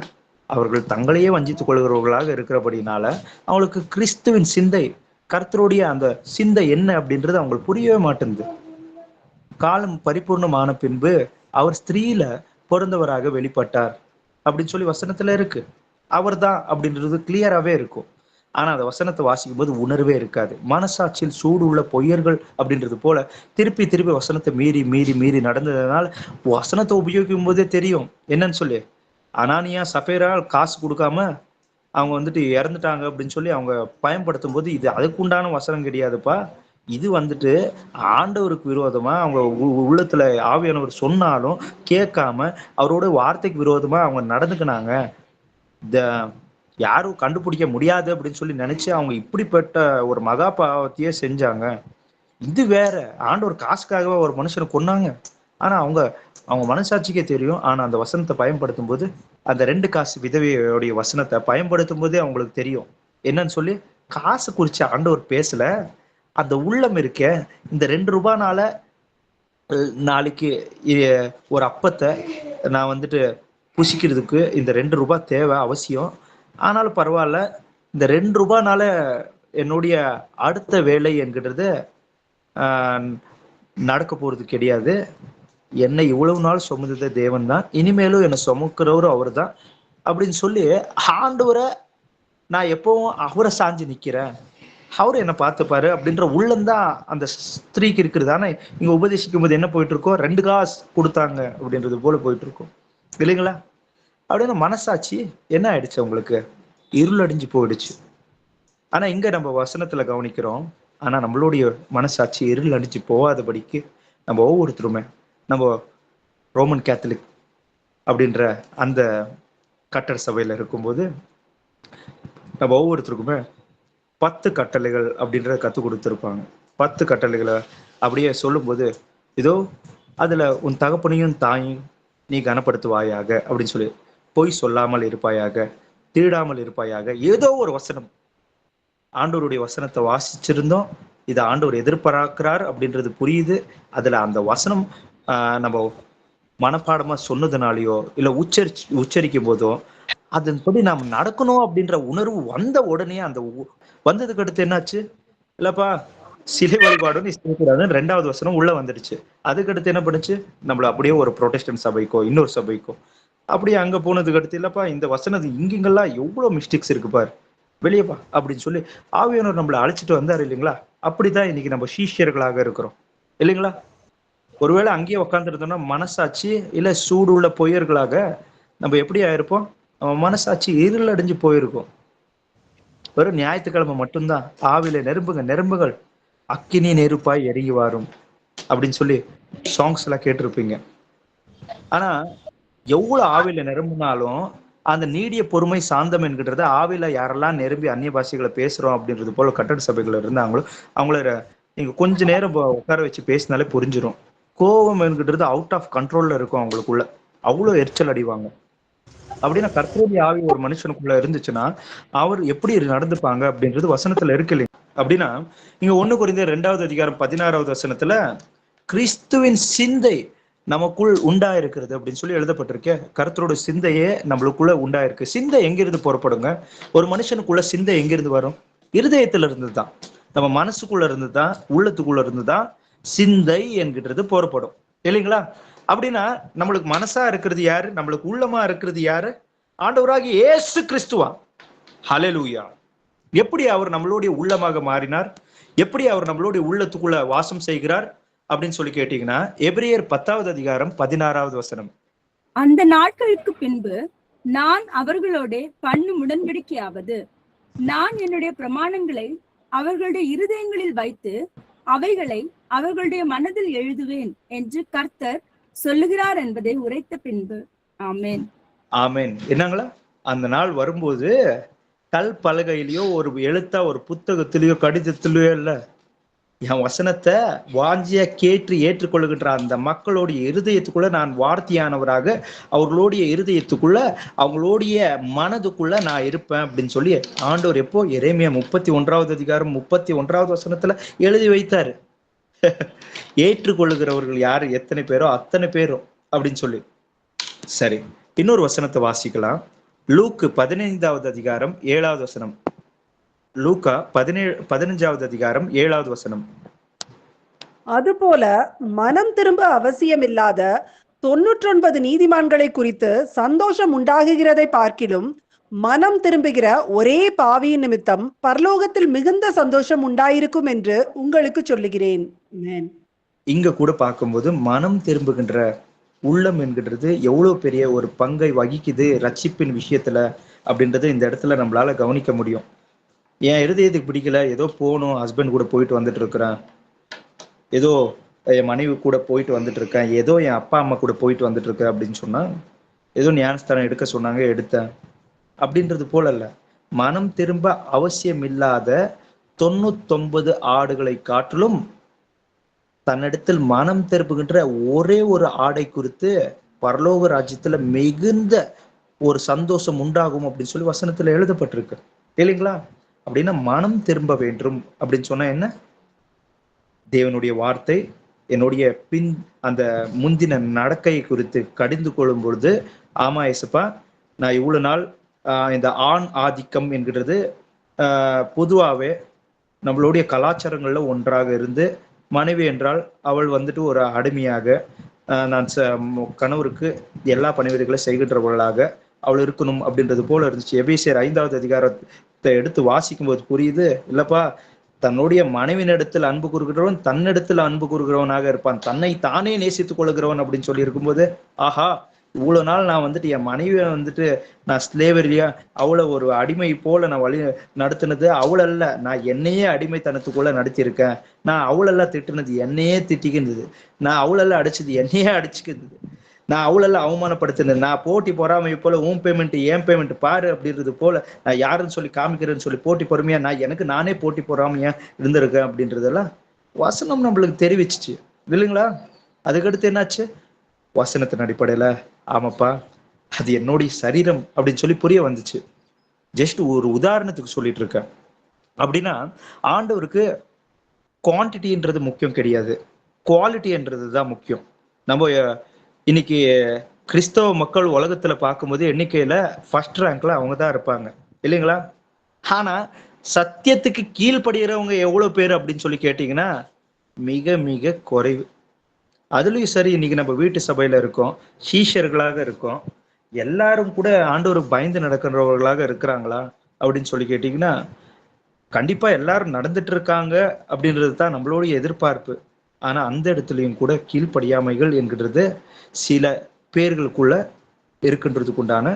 அவர்கள் தங்களையே வஞ்சித்துக் கொள்கிறவர்களாக இருக்கிறபடினால அவங்களுக்கு கிறிஸ்துவின் சிந்தை, கர்த்தருடைய அந்த சிந்தை என்ன அப்படின்றது அவங்களுக்கு புரியவே மாட்டேங்குது. காலம் பரிபூர்ணமான பின்பு அவர் ஸ்திரீல பிறந்தவராக வெளிப்பட்டார் அப்படின்னு சொல்லி வசனத்துல இருக்கு. அவர் தான் அப்படின்றது கிளியராகவே இருக்கும். ஆனா அந்த வசனத்தை வாசிக்கும் போது உணர்வே இருக்காது. மனசாட்சியில் சூடு உள்ள பொய்யர்கள் அப்படின்றது போல திருப்பி வசனத்தை மீறி நடந்ததுனால வசனத்தை உபயோகிக்கும் போதே தெரியும் என்னன்னு சொல்லி அனானியா சபேரா காசு கொடுக்காம அவங்க வந்துட்டு இறந்துட்டாங்க அப்படின்னு சொல்லி அவங்க பயன்படுத்தும் போது இது அதுக்குண்டான வசனம் கிடையாதுப்பா. இது வந்துட்டு ஆண்டவருக்கு விரோதமா அவங்க உள்ளத்துல ஆவியானவர் சொன்னாலும் கேட்காம அவரோட வார்த்தைக்கு விரோதமா அவங்க நடந்துக்கினாங்க. இந்த யாரும் கண்டுபிடிக்க முடியாது அப்படின்னு சொல்லி நினைச்சு அவங்க இப்படிப்பட்ட ஒரு மகா பாவத்தையே செஞ்சாங்க. இது வேற. ஆண்டவர் காசுக்காகவே ஒரு மனுஷனை கொன்னாங்க. ஆனா அவங்க அவங்க மனசாட்சிக்கே தெரியும். ஆனா அந்த வசனத்தை பயன்படுத்தும் போது, அந்த 2 காசு விதவையோடைய வசனத்தை பயன்படுத்தும் போதே அவங்களுக்கு தெரியும் என்னன்னு சொல்லி. காசு குறிச்சு ஆண்டவர் பேசல, அந்த உள்ளம் இருக்க. இந்த 2 ரூபாய்னால நாளைக்கு ஒரு அப்பத்தை நான் வந்துட்டு புசிக்கிறதுக்கு இந்த 2 ரூபாய் தேவை அவசியம். ஆனாலும் பரவாயில்ல, இந்த 2 ரூபாய்னால என்னுடைய அடுத்த வேலை என்கிறது நடக்க போறது கிடையாது. என்னை இவ்வளவு நாள் சுமந்தது தேவன் தான், இனிமேலும் என்னை சுமக்கிறவரும் அவர் தான் அப்படின்னு சொல்லி ஆண்டவரை நான் எப்பவும் அவரை சாஞ்சு நிக்கிறேன், அவரு என்னை பார்த்துப்பாரு அப்படின்ற உள்ளம்தான் அந்த ஸ்திரீக்கு இருக்கிறது. ஆனா இங்க உபதேசிக்கும் போது என்ன போயிட்டு இருக்கோம், 2 காசு கொடுத்தாங்க அப்படின்றது போல போயிட்டு இருக்கோம் இல்லைங்களா? அப்படின்னு மனசாட்சி என்ன ஆயிடுச்சு உங்களுக்கு, இருள் அடிஞ்சு போயிடுச்சு. ஆனா இங்க நம்ம வசனத்துல கவனிக்கிறோம், ஆனா நம்மளுடைய மனசாட்சி இருள் அடிச்சு போகாதபடிக்கு நம்ம ஒவ்வொருத்தருமே நம்ம ரோமன் கேத்தலிக் அப்படின்ற அந்த கட்டட சபையில இருக்கும்போது நம்ம ஒவ்வொருத்தருக்குமே 10 கட்டளைகள் அப்படின்றத கற்றுக் கொடுத்துருப்பாங்க. 10 கட்டளைகளை அப்படியே சொல்லும்போது, இதோ அதுல உன் தகப்பனையும் தாயும் நீ கனப்படுத்துவாயாக அப்படின்னு சொல்லி, பொய் சொல்லாமல் இருப்பாயாக, திருடாமல் இருப்பாயாக, ஏதோ ஒரு வசனம். ஆண்டவருடைய வசனத்தை வாசிச்சிருந்தோம், இதை ஆண்டவர் எதிர்பார்க்கிறார் அப்படின்றது புரியுது. அதுல அந்த வசனம் நம்ம மனப்பாடமா சொன்னதுனாலயோ இல்ல உச்சரிக்கும் போதோ அதன்படி நாம் நடக்கணும் அப்படின்ற உணர்வு வந்த உடனே, அந்த வந்ததுக்கு அடுத்து என்னாச்சு, இல்லப்பா சிலை வழிபாடு நீ செய்யக்கூடாதுன்னு 2வது வசனம் உள்ள வந்துடுச்சு. அதுக்கடுத்து என்ன பண்ணுச்சு, நம்மள அப்படியே ஒரு புரொட்டஸ்டன்ட் சபைக்கோ இன்னொரு சபைக்கோ அப்படியே அங்க போனதுக்கு அடுத்து, இல்லப்பா இந்த வசனது இங்கெல்லாம் எவ்வளவு மிஸ்டேக்ஸ் இருக்கு பாரு, வெளியேப்பா அப்படின்னு சொல்லி ஆவியானவர் நம்மளை அழைச்சிட்டு வந்தாரு இல்லைங்களா? அப்படிதான் இன்னைக்கு நம்ம சீஷியர்களாக இருக்கிறோம் இல்லைங்களா? ஒருவேளை அங்கேயே உட்காந்துருந்தோம்னா மனசாட்சி இல்ல சூடு உள்ள பொய்யர்களாக நம்ம எப்படி ஆயிருப்போம், நம்ம மனசாட்சி இருள் அடைஞ்சு போயிருக்கும். வெறும் ஞாயிற்றுக்கிழமை மட்டும்தான் ஆவில நெரும்புகள் அக்கினி நெருப்பாய் எரிகி வாரும் அப்படின்னு சொல்லி சாங்ஸ் எல்லாம் கேட்டிருப்பீங்க. ஆனா எவ்வளவு ஆவில நிரம்பினாலும் அந்த நீடிய பொறுமை சாந்தம் என்கின்றது ஆவில யாரெல்லாம் நிரம்பி அந்நிய பாஷைகளை பேசுறோம் அப்படின்றது போல கட்டட சபைகள் இருந்தாங்களோ அவங்கள நீங்க கொஞ்ச நேரம் உட்கார வச்சு பேசினாலே புரிஞ்சிடும். கோபம் என்கின்றது அவுட் ஆஃப் கண்ட்ரோல்ல இருக்கும் அவங்களுக்குள்ள, அவ்வளவு எரிச்சல் அடிவாங்க. அப்படின்னா கர்த்தருடைய ஆவி ஒரு மனுஷனுக்குள்ள இருந்துச்சுன்னா அவர் எப்படி நடந்துப்பாங்க அப்படின்றது வசனத்துல இருக்கு இல்லைங்க? அப்படின்னா இங்க 1 கொரிந்தியர் 2வது அதிகாரம் 16வது வசனத்துல கிறிஸ்துவின் சிந்தை நமக்குள் உண்டாயிருக்கிறது அப்படின்னு சொல்லி எழுதப்பட்டிருக்க. கர்த்தரோட சிந்தையே நம்மளுக்குள்ள உண்டாயிருக்கு. சிந்தை எங்கிருந்து புறப்படுங்க? ஒரு மனுஷனுக்குள்ள சிந்தை எங்கிருந்து வரும்? இருதயத்துல இருந்துதான், நம்ம மனசுக்குள்ள இருந்துதான், உள்ளத்துக்குள்ள இருந்துதான் சிந்தை என்கின்றது புறப்படும் இல்லைங்களா? அப்படின்னா நம்மளுக்கு மனசா இருக்கிறது யாரு, நம்மளுக்கு உள்ளமா இருக்கிறது யாரு? ஆண்டவராகிய இயேசு கிறிஸ்துவா. ஹல்லேலூயா. எப்படி அவர் நம்மளுடைய உள்ளமாக மாறினார், எப்படி அவர் நம்மளுடைய உள்ளத்துக்குள்ள வாசம் செய்கிறார் அப்படின்னு சொல்லி கேட்டீங்கன்னா, எபிரேயர் 10வது அதிகாரம் 16வது வசனம். அந்த நாட்களுக்கு பின்பு நான் அவர்களோட பண்ணும் உடன்படிக்கையாவது, நான் என்னுடைய பிரமாணங்களை அவர்களுடைய இருதயங்களில் வைத்து அவைகளை அவர்களுடைய மனதில் எழுதுவேன் என்று கர்த்தர் சொல்லுகிறார் என்பதை உரைத்த பின்பு. ஆமேன் ஆமேன். என்னங்களா, அந்த நாள் வரும்போது கல் பலகையிலயோ ஒரு எழுத்தா ஒரு புத்தகத்திலயோ கடிதத்திலயோ இல்ல, என் வசனத்தை வாஞ்சியா கேட்டு ஏற்றுக்கொள்ளுகின்ற அந்த மக்களுடைய இருதயத்துக்குள்ள நான் வார்த்தையானவராக அவர்களுடைய இருதயத்துக்குள்ள அவங்களுடைய மனதுக்குள்ள நான் இருப்பேன் அப்படின்னு சொல்லி ஆண்டவர் எப்போ எரேமியா 31வது அதிகாரம் 31வது வசனத்துல எழுதி வைத்தாரு. ஏற்றுக்கொள்ளுகிறவர்கள் யாரு எத்தனை பேரோ அத்தனை பேரும் அப்படின்னு சொல்லி. சரி, இன்னொரு வசனத்தை வாசிக்கலாம். லூக்கு 15வது அதிகாரம் 7வது வசனம். லூக்கா 15வது அதிகாரம் 7வது வசனம். அதுபோல மனம் திரும்ப அவசியமில்லாத 99 நீதிமான்களை குறித்து சந்தோஷம் உண்டாகுகிறதை பார்க்கிலும் மனம் திரும்புகிற ஒரே பாவியின் நிமித்தம் பரலோகத்தில் மிகுந்த சந்தோஷம் உண்டாயிருக்கும் என்று உங்களுக்கு சொல்லுகிறேன். இங்க கூட பார்க்கும்போது மனம் திரும்புகின்ற உள்ளம் என்கின்றது எவ்வளவு பெரிய ஒரு பங்கை வகிக்குது ரட்சிப்பின் விஷயத்துல அப்படின்றத இந்த இடத்துல நம்மளால கவனிக்க முடியும். என் இருதயத்துக்கு பிடிக்கல, ஏதோ போகணும், ஹஸ்பண்ட் கூட போயிட்டு வந்துட்டு இருக்கிறேன், ஏதோ என் மனைவி கூட போயிட்டு வந்துட்டு இருக்கேன், ஏதோ என் அப்பா அம்மா கூட போயிட்டு வந்துட்டு இருக்கேன் அப்படின்னு சொன்னா, ஏதோ ஞானஸ்தானம் எடுக்க சொன்னாங்க எடுத்தேன் அப்படின்றது போல இல்ல. மனம் திரும்ப அவசியம் இல்லாத 99 ஆடுகளை காட்டிலும் தன்னிடத்தில் மனம் திரும்புகின்ற ஒரே ஒரு ஆடை குறித்து பரலோக ராஜ்யத்துல மிகுந்த ஒரு சந்தோஷம் உண்டாகும் அப்படின்னு சொல்லி வசனத்துல எழுதப்பட்டிருக்கு இல்லைங்களா? அப்படின்னா மனம் திரும்ப வேண்டும் அப்படின்னு சொன்னா என்ன? தேவனுடைய வார்த்தை என்னுடைய பின் அந்த முந்தின நடக்கையை குறித்து கடிந்து கொள்ளும் பொழுது, ஆமா ஏசப்பா, நான் இவ்வளவு நாள் இந்த ஆண் ஆதிக்கம் என்கிறது பொதுவாகவே நம்மளுடைய கலாச்சாரங்கள்ல ஒன்றாக இருந்து, மனைவி என்றால் அவள் வந்துட்டு ஒரு அடிமையாக, நான் கணவருக்கு எல்லா பணிவிடைகளை செய்கின்றவர்களாக அவள் இருக்கணும் அப்படின்றது போல இருந்துச்சு. எபேசியர் 5வது அதிகாரத்தை எடுத்து வாசிக்கும் போது புரியுது, இல்லப்பா, தன்னுடைய மனைவினிடத்தில் அன்பு கூறுகிறவன் தன்னிடத்தில் அன்பு கூறுகிறவனாக இருப்பான், தன்னை தானே நேசித்துக் கொள்கிறவன் அப்படின்னு சொல்லி இருக்கும்போது, ஆஹா, இவ்வளவு நாள் நான் வந்துட்டு என் மனைவியை வந்துட்டு நான் ஸ்லேவரியா அவளை ஒரு அடிமை போல நான் வழி நடத்தினது அவளல்ல, நான் என்னையே அடிமைத்தனத்துக்குள்ள நடத்தியிருக்கேன். நான் அவளெல்லாம் திட்டுனது என்னையே திட்டிக்கின்றது, நான் அவளெல்லாம் அடிச்சது என்னையே அடிச்சுக்கின்றது, நான் அவளெல்லாம் அவமானப்படுத்தினது, நான் போட்டி பொறாமை போல உன் பேமெண்ட் ஏன் பேமெண்ட் பாரு அப்படின்றது போல நான் யாருன்னு சொல்லி காமிக்கிறேன்னு சொல்லி போட்டி பொறுமையா நான் எனக்கு நானே போட்டி பொறாமையா இருந்திருக்கேன் அப்படின்றதெல்லாம் வசனம் நம்மளுக்கு தெரிவிச்சிச்சு இல்லைங்களா? அதுக்கடுத்து என்னாச்சு? வசனத்தின் அடிப்படையில ஆமாப்பா, அது என்னுடைய சரீரம் அப்படின்னு சொல்லி புரிய வந்துச்சு. ஜஸ்ட் ஒரு உதாரணத்துக்கு சொல்லிட்டு இருக்கேன். அப்படின்னா ஆண்டவருக்கு குவான்டிட்டின்றது முக்கியம் கிடையாது, குவாலிட்டின்றது தான் முக்கியம். நம்ம இன்னைக்கு கிறிஸ்தவ மக்கள் உலகத்துல பார்க்கும்போது எண்ணிக்கையில ஃபர்ஸ்ட் ரேங்க்ல அவங்க தான் இருப்பாங்க இல்லைங்களா? ஆனா சத்தியத்துக்கு கீழ்படுகிறவங்க எவ்வளவு பேர் அப்படின்னு சொல்லி கேட்டீங்கன்னா மிக மிக குறைவு. அதுலயும் சரி, இன்னைக்கு நம்ம வீட்டு சபையில இருக்கோம், சீஷர்களாக இருக்கோம், எல்லாரும் கூட ஆண்டவருக்கு பயந்து நடக்கிறவர்களாக இருக்கிறாங்களா அப்படின்னு சொல்லி கேட்டீங்கன்னா கண்டிப்பா எல்லாரும் நடந்துட்டு இருக்காங்க அப்படின்றது தான் நம்மளுடைய எதிர்பார்ப்பு. ஆனா அந்த இடத்துலயும் கூட கீழ்ப்படியாமைகள் என்கிறது சில பேர்களுக்குள்ள இருக்குன்றதுக்கு உண்டான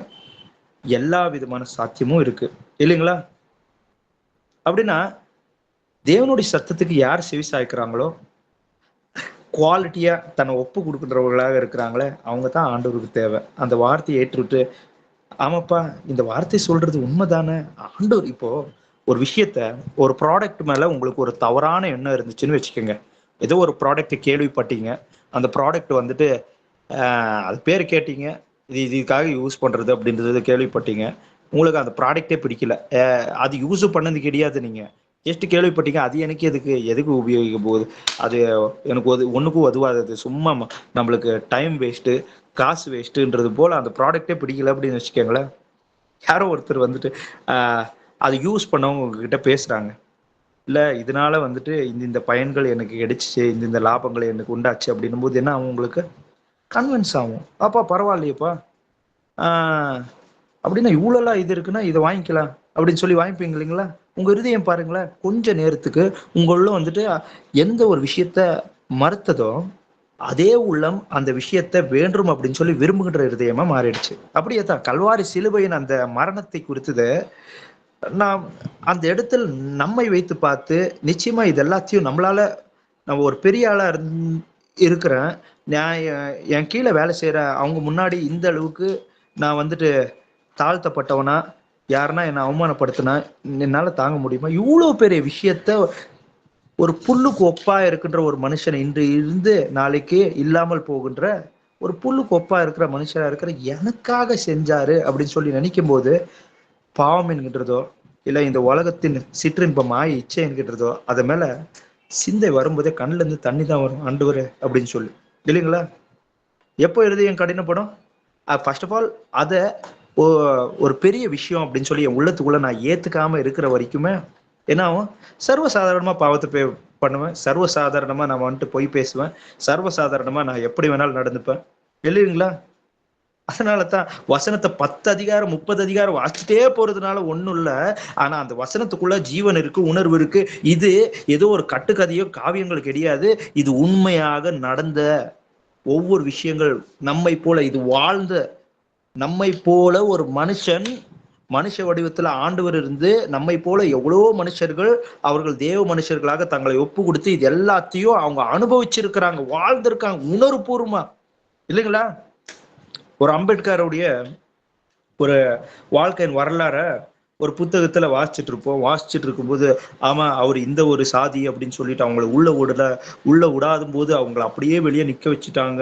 எல்லா விதமான சாத்தியமும் இருக்கு இல்லைங்களா? அப்படின்னா தேவனுடைய சத்தத்துக்கு யார் செவி சாய்க்கிறாங்களோ, குவாலிட்டியா தன்னை ஒப்பு கொடுக்கின்றவர்களாக இருக்கிறாங்களே, அவங்க தான் ஆண்டவருக்கு தேவை. அந்த வார்த்தையை ஏற்றுட்டு, ஆமாப்பா இந்த வார்த்தை சொல்றது உண்மைதானே ஆண்டவர். இப்போ ஒரு விஷயத்த, ஒரு ப்ராடக்ட் மேல உங்களுக்கு ஒரு தவறான எண்ணம் இருந்துச்சுன்னு வச்சுக்கோங்க. ஏதோ ஒரு ப்ராடக்ட் கேள்விப்பட்டீங்க, அந்த ப்ராடக்ட் வந்துட்டு அது பேர் கேட்டீங்க, இதுக்காக யூஸ் பண்றது அப்படின்றது கேள்விப்பட்டீங்க, உங்களுக்கு அந்த ப்ராடக்டே பிடிக்கல, அது யூஸ் பண்ணது கிடையாது, நீங்க ஜஸ்ட் கேள்விப்பட்டீங்க, அது எனக்கு எதுக்கு உபயோகிக்க போகுது, அது எனக்கு ஒன்றுக்கும் உதவாதது, சும்மா நம்மளுக்கு டைம் வேஸ்ட்டு காசு வேஸ்ட்டுன்றது போல அந்த ப்ராடக்டே பிடிக்கல அப்படின்னு வச்சுக்கோங்களேன். யாரோ ஒருத்தர் வந்துட்டு அது யூஸ் பண்ணவங்க உங்ககிட்ட பேசுறாங்க, இல்லை இதனால வந்துட்டு இந்த பயன்கள் எனக்கு கிடைச்சிச்சு, இந்த லாபங்களை எனக்கு உண்டாச்சு அப்படின்னும் போது என்ன ஆகும்? உங்களுக்கு கன்வின்ஸ் ஆகும், அப்பா பரவாயில்லையப்பா, அப்படின்னா இவ்வளோலாம் இது இருக்குன்னா இதை வாங்கிக்கலாம் அப்படின்னு சொல்லி வாங்கிப்பீங்க இல்லைங்களா? உங்க இருதயம் பாருங்களேன், கொஞ்ச நேரத்துக்கு உங்களுள்ள வந்துட்டு எந்த ஒரு விஷயத்த மறுத்ததோ அதே உள்ளம் அந்த விஷயத்த வேண்டும் அப்படின்னு சொல்லி விரும்புகின்ற இருதயமா மாறிடுச்சு. அப்படியே தான் கல்வாரி சிலுவையின் அந்த மரணத்தை குறித்தது நான் அந்த இடத்துல நம்மை வைத்து பார்த்து, நிச்சயமா இது எல்லாத்தையும் நம்மளால, நம்ம ஒரு பெரிய ஆளா இருக்கிறேன், நான் என் கீழே வேலை செய்யற அவங்க முன்னாடி இந்த அளவுக்கு நான் வந்துட்டு தாழ்த்தப்பட்டவனா, யாருன்னா என்னை அவமானப்படுத்தினா என்னால தாங்க முடியுமா? இவ்வளவு பெரிய விஷயத்த ஒரு புல்லுக்கு ஒப்பா இருக்கின்ற ஒரு மனுஷன் இன்று இருந்து நாளைக்கு இல்லாமல் போகின்ற ஒரு புல்லுக்கு ஒப்பா இருக்கிற மனுஷனா இருக்கிற எனக்காக செஞ்சாரு அப்படின்னு சொல்லி நினைக்கும் போது, பாவம் என்கின்றதோ இல்லை இந்த உலகத்தின் சிற்றின்பம் இச்சை என்கின்றதோ அது மேல சிந்தை வரும்போதே கண்ணுல இருந்து தண்ணி தான் வரும், ஆண்டவரே அப்படின்னு சொல்லி இல்லைங்களா? எப்போ இருதயம் கடினப்படும்? ஃபர்ஸ்ட் ஆஃப் ஆல் அதை ஒரு பெரிய விஷயம் அப்படின்னு சொல்லி என் உள்ளத்துக்குள்ள நான் ஏத்துக்காம இருக்கிற வரைக்குமே என்ன ஆகும்? சர்வசாதாரணமா பாவத்தை பண்ணுவேன், சர்வசாதாரணமா நான் வந்துட்டு பொய் பேசுவேன், சர்வசாதாரணமா நான் எப்படி வேணாலும் நடந்துப்பேன் இல்லைங்களா? அதனால தான் வசனத்தை 10 அதிகாரம் 30 அதிகாரம் வாசிச்சுட்டே போறதுனால ஒண்ணும் இல்லை, ஆனா அந்த வசனத்துக்குள்ள ஜீவன் இருக்கு, உணர்வு இருக்கு. இது ஏதோ ஒரு கட்டுக்கதையோ காவியங்கள் கிடையாது, இது உண்மையாக நடந்த ஒவ்வொரு விஷயங்கள் நம்மை போல இது வாழ்ந்த நம்மை போல ஒரு மனுஷ வடிவத்துல ஆண்டவர் இருந்து நம்மை போல எவ்வளவோ மனுஷர்கள் அவர்கள் தேவ மனுஷர்களாக தங்களை ஒப்பு கொடுத்து இது எல்லாத்தையும் அவங்க அனுபவிச்சிருக்கிறாங்க, வாழ்ந்திருக்காங்க உணர்வுபூர்வமா, இல்லைங்களா? ஒரு அம்பேத்கருடைய ஒரு வாழ்க்கையின் வரலாற ஒரு புத்தகத்துல வாசிச்சுட்டு இருக்கும்போது, ஆமா அவர் இந்த ஒரு சாதி அப்படின்னு சொல்லிட்டு அவங்கள உள்ள விடாத போது அவங்கள அப்படியே வெளியே நிக்க வச்சுட்டாங்க,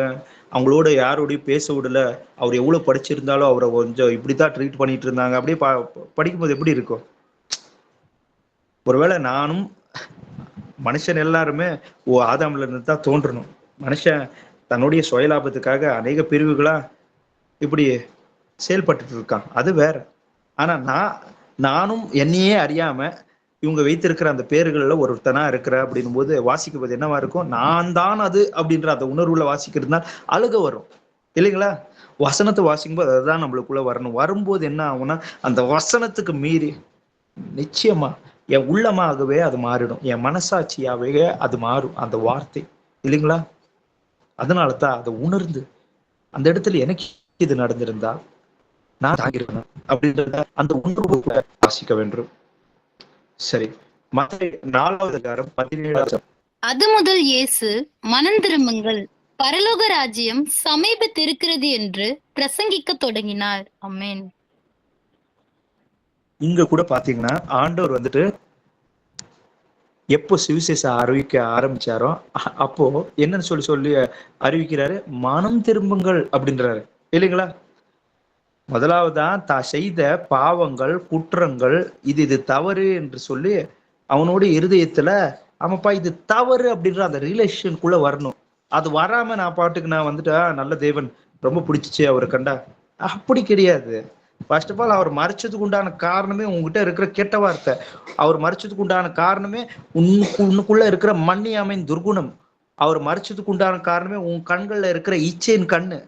அவங்களோட யாரோடையும் பேச விடல. அவர் எவ்வளவு படிச்சிருந்தாலும் அவரை கொஞ்சம் இப்படித்தான் ட்ரீட் பண்ணிட்டு இருந்தாங்க. அப்படியே படிக்கும்போது எப்படி இருக்கும்? ஒருவேளை நானும் மனுஷன் எல்லாருமே ஆதாம்ல இருந்து தான் தோன்றணும். மனுஷன் தன்னுடைய சுயலாபத்துக்காக அநேக பிரிவுகளா இப்படி செயல்பட்டு இருக்கான், அது வேற. ஆனா நானும் என்னையே அறியாம இவங்க வைத்திருக்கிற அந்த பேர்கள்ல ஒருத்தனா இருக்கிற அப்படின்னும் போது வாசிக்கும் போது என்னவா இருக்கும்? நான் தான் அது அப்படின்ற அந்த உணர்வுல வாசிக்கிறதுனால அழுக வரும், இல்லைங்களா? வசனத்தை வாசிக்கும் போது அதுதான் நம்மளுக்குள்ள வரணும். வரும்போது என்ன ஆகும்னா, அந்த வசனத்துக்கு மீறி நிச்சயமா என் உள்ளமாகவே அது மாறிடும், என் மனசாட்சியாவே அது மாறும் அந்த வார்த்தை, இல்லைங்களா? அதனாலதான் அதை உணர்ந்து அந்த இடத்துல எனக்கு இது நடந்திருந்தா நான் தாங்கிருக்கணும் அப்படின்றத அந்த உணர்வு வாசிக்க வேண்டும். சரி, மத்தேயு 4:17. அது முதல் இயேசு, மனம் திரும்புங்கள், பரலோக ராஜ்யம் சமீபத்திருக்கிறது என்று பிரசங்கிக்க தொடங்கினார். ஆமென். இங்க கூட பாத்தீங்கன்னா ஆண்டவர் வந்துட்டு எப்போ சுவிசேஷம் அறிவிக்க ஆரம்பிச்சாரோ அப்போ என்னன்னு சொல்லி அறிவிக்கிறாரு, மனம் திரும்புங்கள் அப்படின்றாரு, இல்லைங்களா? முதலாவதான் தான் செய்த பாவங்கள் குற்றங்கள் இது தவறு என்று சொல்லி அவனோட இருதயத்துல ஆமாப்பா இது தவறு அப்படின்ற அந்த ரிலேஷனுக்குள்ள வரணும். அது வராம நான் பாட்டுக்கு நான் வந்துட்டு நல்ல தேவன் ரொம்ப பிடிச்சிச்சு அவரை கண்டா, அப்படி கிடையாது. ஃபர்ஸ்ட் ஆஃப் ஆல் அவர் மறைச்சதுக்கு உண்டான காரணமே உங்ககிட்ட இருக்கிற கெட்ட வார்த்தை, அவர் மறைச்சதுக்கு உண்டான காரணமே உன்னுக்குள்ள இருக்கிற மன்னியாமையின் துர்குணம், அவர் மறைச்சதுக்கு உண்டான காரணமே உன் கண்கள்ல இருக்கிற இச்சையின் கண்ணு,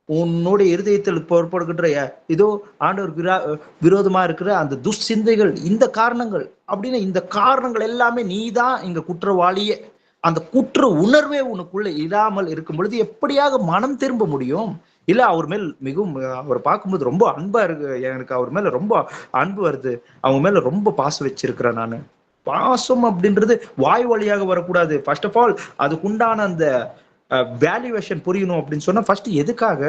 உன்னோட இருதயத்தில் பொறுப்படுகின்ற ஏதோ ஆண்டவர் விரோதமா இருக்கிற அந்த துஷ்சிந்தைகள், இந்த காரணங்கள் அப்படின்னு இந்த காரணங்கள் எல்லாமே நீதான் இங்க குற்றவாளியே. அந்த குற்ற உணர்வே உனக்குள்ள இல்லாமல் இருக்கும் பொழுது எப்படியாக மனம் திரும்ப முடியும்? இல்ல அவர் மேல் மிகவும் அவர் பார்க்கும்போது ரொம்ப அன்பா இருக்கு, எனக்கு அவர் மேல ரொம்ப அன்பு வருது, அவங்க மேல ரொம்ப பாசம் வச்சிருக்கிறேன் நானு. பாசம் அப்படின்றது வாய் வழியாக வரக்கூடாது. ஃபர்ஸ்ட் ஆஃப் ஆல் அதுக்குண்டான அந்த வேல்யூவேஷன் புரியணும் அப்படின்னு சொன்னா ஃபர்ஸ்ட் எதுக்காக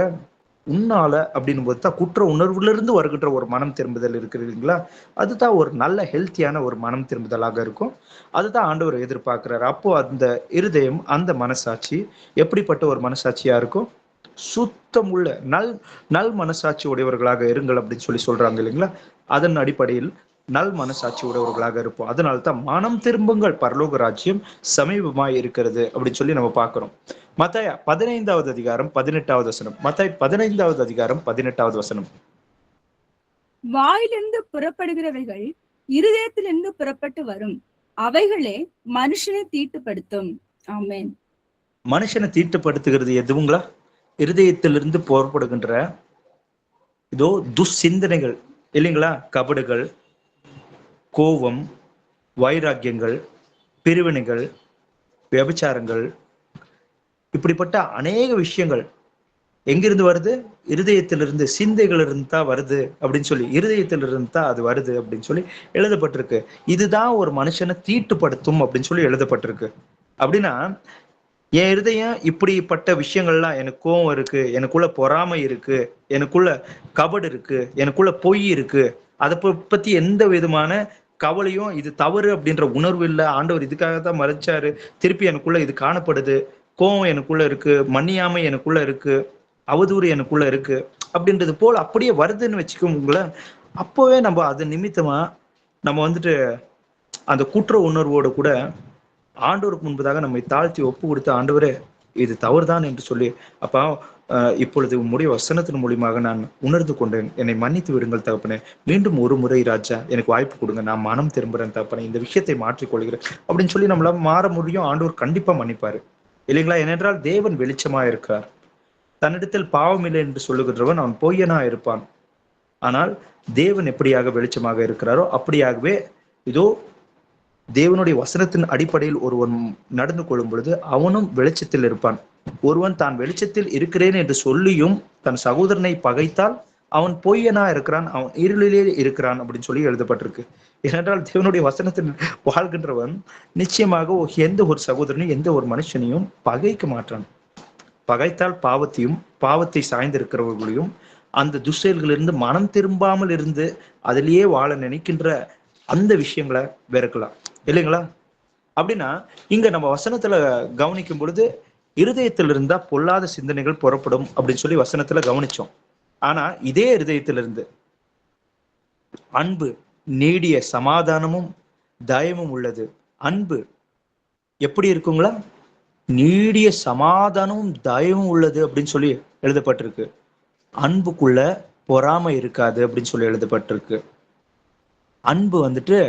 உன்னால அப்படின்னு போது தான் குற்ற உணர்வுல இருந்து வருகின்ற ஒரு மனம் திரும்புதல் இருக்கு இல்லைங்களா? அதுதான் ஒரு நல்ல ஹெல்த்தியான ஒரு மனம் திரும்புதலாக இருக்கும். அதுதான் ஆண்டவர் எதிர்பார்க்கிறாரு. அப்போ அந்த இருதயம் அந்த மனசாட்சி எப்படிப்பட்ட ஒரு மனசாட்சியா இருக்கும்? சுத்தமுள்ள நல் மனசாட்சி உடையவர்களாக இருங்கள் அப்படின்னு சொல்றாங்க இல்லைங்களா? அதன் அடிப்படையில் நல் மனசாட்சி உடையவர்களாக இருப்போம். அதனால்தான் மனம் திரும்புங்கள், பரலோக ராஜ்யம் சமீபமாய் இருக்கிறது அப்படின்னு சொல்லி நம்ம பார்க்கிறோம். மத்தேயு 15:18. மத்தேயு 15:18. வாயிலிருந்து புறப்படுகிறவைகள் இருதயத்திலிருந்து புறப்பட்டு வரும், அவைகளே மனுஷனை தீட்டுப்படுத்தும். ஆமென். மனுஷனை தீட்டுப்படுத்துகிறது எதுவுங்களா? இருதயத்திலிருந்து புறப்படுகின்ற இதோ துஷ்சிந்தனைகள், இல்லைங்களா? கபடுகள், கோபம், வைராக்கியங்கள், பிரிவினைகள், விபச்சாரங்கள், இப்படிப்பட்ட அநேக விஷயங்கள் எங்கிருந்து வருது? இருதயத்திலிருந்து, சிந்தைகளிலிருந்து தான் வருது அப்படின்னு சொல்லி, இருதயத்திலிருந்து தான் அது வருது அப்படின்னு சொல்லி எழுதப்பட்டிருக்கு. இதுதான் ஒரு மனுஷனை தீட்டுப்படுத்தும் அப்படின்னு சொல்லி எழுதப்பட்டிருக்கு. அப்படின்னா என் இருதயம் இப்படிப்பட்ட விஷயங்கள்லாம், எனக்கு கோவம் இருக்கு, எனக்குள்ள பொறாமை இருக்கு, எனக்குள்ள கபடு இருக்கு, எனக்குள்ள பொய் இருக்கு, அதை பத்தி எந்த விதமான கவலையும் இது தவறு அப்படின்ற உணர்வு இல்லை, ஆண்டவர் இதுக்காக தான் மறைச்சாரு, திருப்பி எனக்குள்ள இது காணப்படுது, கோவம் எனக்குள்ள இருக்கு, மன்னியாமை எனக்குள்ள இருக்கு, அவதூறு எனக்குள்ள இருக்கு அப்படின்றது போல அப்படியே வருதுன்னு வச்சுக்கோங்களேன். அப்போவே நம்ம அது நிமித்தமா நம்ம வந்துட்டு அந்த குற்ற உணர்வோடு கூட ஆண்டவருக்கு முன்பதாக நம்மை தாழ்த்தி ஒப்பு கொடுத்து, ஆண்டவரே இது தவறுதான் என்று சொல்லி, அப்பா இப்பொழுது உம்முடைய வசனத்தின் மூலியமாக நான் உணர்ந்து கொண்டேன், என்னை மன்னித்து விடுங்கள் தகப்பனே, மீண்டும் ஒரு முறை ராஜா எனக்கு வாய்ப்பு கொடுங்க, நான் மனம் திரும்புறேன் தகப்பனே, இந்த விஷயத்தை மாற்றிக்கொள்கிறேன் அப்படின்னு சொல்லி நம்மள மாற முடியும். ஆண்டவர் கண்டிப்பா மன்னிப்பாரு, இல்லைங்களா? ஏனென்றால் தேவன் வெளிச்சமா இருக்கிறார். தன்னிடத்தில் பாவம் இல்லை என்று சொல்லுகின்றவன் அவன் பொய்யனா இருப்பான். ஆனால் தேவன் எப்படியாக வெளிச்சமாக இருக்கிறாரோ அப்படியாகவே இதோ தேவனுடைய வசனத்தின் அடிப்படையில் ஒருவன் நடந்து கொள்ளும் பொழுது அவனும் வெளிச்சத்தில் இருப்பான். ஒருவன் தான் வெளிச்சத்தில் இருக்கிறேன் என்று சொல்லியும் தன் சகோதரனை பகைத்தால் அவன் பொய்யனா இருக்கிறான், அவன் இருளிலே இருக்கிறான் அப்படின்னு சொல்லி எழுதப்பட்டிருக்கு. ஏனென்றால் தேவனுடைய வசனத்தில் வாழ்கின்றவன் நிச்சயமாக எந்த ஒரு சகோதரனையும் எந்த ஒரு மனுஷனையும் பகைக்க மாட்டான். பகைத்தால் பாவத்தையும் பாவத்தை சாய்ந்திருக்கிறவர்களையும் அந்த துஷ்செயல்களிலிருந்து மனம் திரும்பாமல் இருந்து அதிலேயே வாழ நினைக்கின்ற அந்த விஷயங்களை வெறுக்கலாம் இல்லைங்களா? அப்படின்னா இங்க நம்ம வசனத்துல கவனிக்கும் பொழுது இருதயத்தில் இருந்தா பொல்லாத சிந்தனைகள் புறப்படும் அப்படின்னு சொல்லி வசனத்துல கவனிச்சோம். ஆனா இதே இருதயத்திலிருந்து அன்பு, நீடிய சமாதானமும் தயமும் உள்ளது. அன்பு எப்படி இருக்குங்களா? நீடிய சமாதானமும் தயமும் உள்ளது அப்படின்னு சொல்லி எழுதப்பட்டிருக்கு. அன்புக்குள்ள பொறாமை இருக்காது அப்படின்னு சொல்லி எழுதப்பட்டிருக்கு. அன்பு வந்துட்டு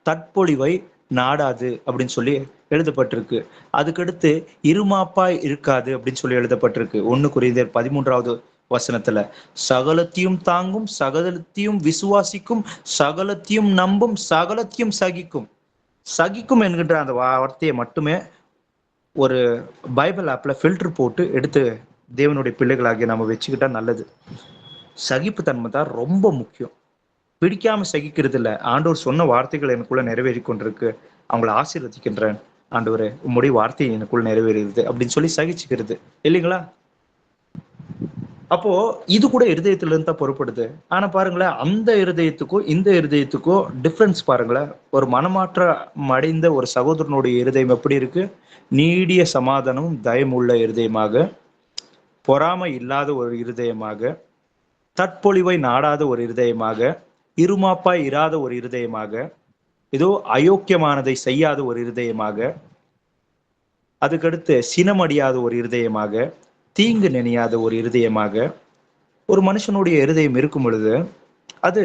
தற்பொழிவை நாடாது அப்படின்னு சொல்லி எழுதப்பட்டிருக்கு. அதுக்கடுத்து இருமாப்பாய் இருக்காது அப்படின்னு சொல்லி எழுதப்பட்டிருக்கு. 1 கொரிந்தியர் 13வது வசனத்துல சகலத்தையும் தாங்கும், சகலத்தையும் விசுவாசிக்கும், சகலத்தையும் நம்பும், சகலத்தையும் சகிக்கும். சகிக்கும் என்கின்ற அந்த வார்த்தையை மட்டுமே ஒரு பைபிள் ஆப்ல ஃபில்டர் போட்டு எடுத்து தேவனுடைய பிள்ளைகளாகிய நம்ம வச்சுக்கிட்டா நல்லது. சகிப்பு தன்மை தான் ரொம்ப முக்கியம். பிடிக்காம சகிக்கிறது இல்லை. ஆண்டவர் சொன்ன வார்த்தைகள் எனக்குள்ள நிறைவேறி கொண்டிருக்கு, அவங்கள ஆசீர்வதிக்கின்றேன் ஆண்டவரே, உம்முடைய வார்த்தை எனக்குள்ள நிறைவேறுகிறது அப்படின்னு சொல்லி சகிச்சுக்கிறது இல்லைங்களா? அப்போ இது கூட இருதயத்துல இருந்து தான் பொறுப்படுது. ஆனா பாருங்களேன், அந்த இருதயத்துக்கும் இந்த இருதயத்துக்கும் டிஃபரன்ஸ் பாருங்களேன். ஒரு மனமாற்றம் அடைந்த ஒரு சகோதரனுடைய இருதயம் எப்படி இருக்கு? நீடிய சமாதானமும் தயமுள்ள இருதயமாக, பொறாமை இல்லாத ஒரு இருதயமாக, தற்பொழிவை நாடாத ஒரு இருதயமாக, இருமாப்பாய் இராத ஒரு இருதயமாக, ஏதோ அயோக்கியமானதை செய்யாத ஒரு இருதயமாக, அதுக்கடுத்து சினமடியாத ஒரு இருதயமாக, தீங்கு நினையாத ஒரு இருதயமாக ஒரு மனுஷனுடைய இருதயம் இருக்கும் பொழுது அது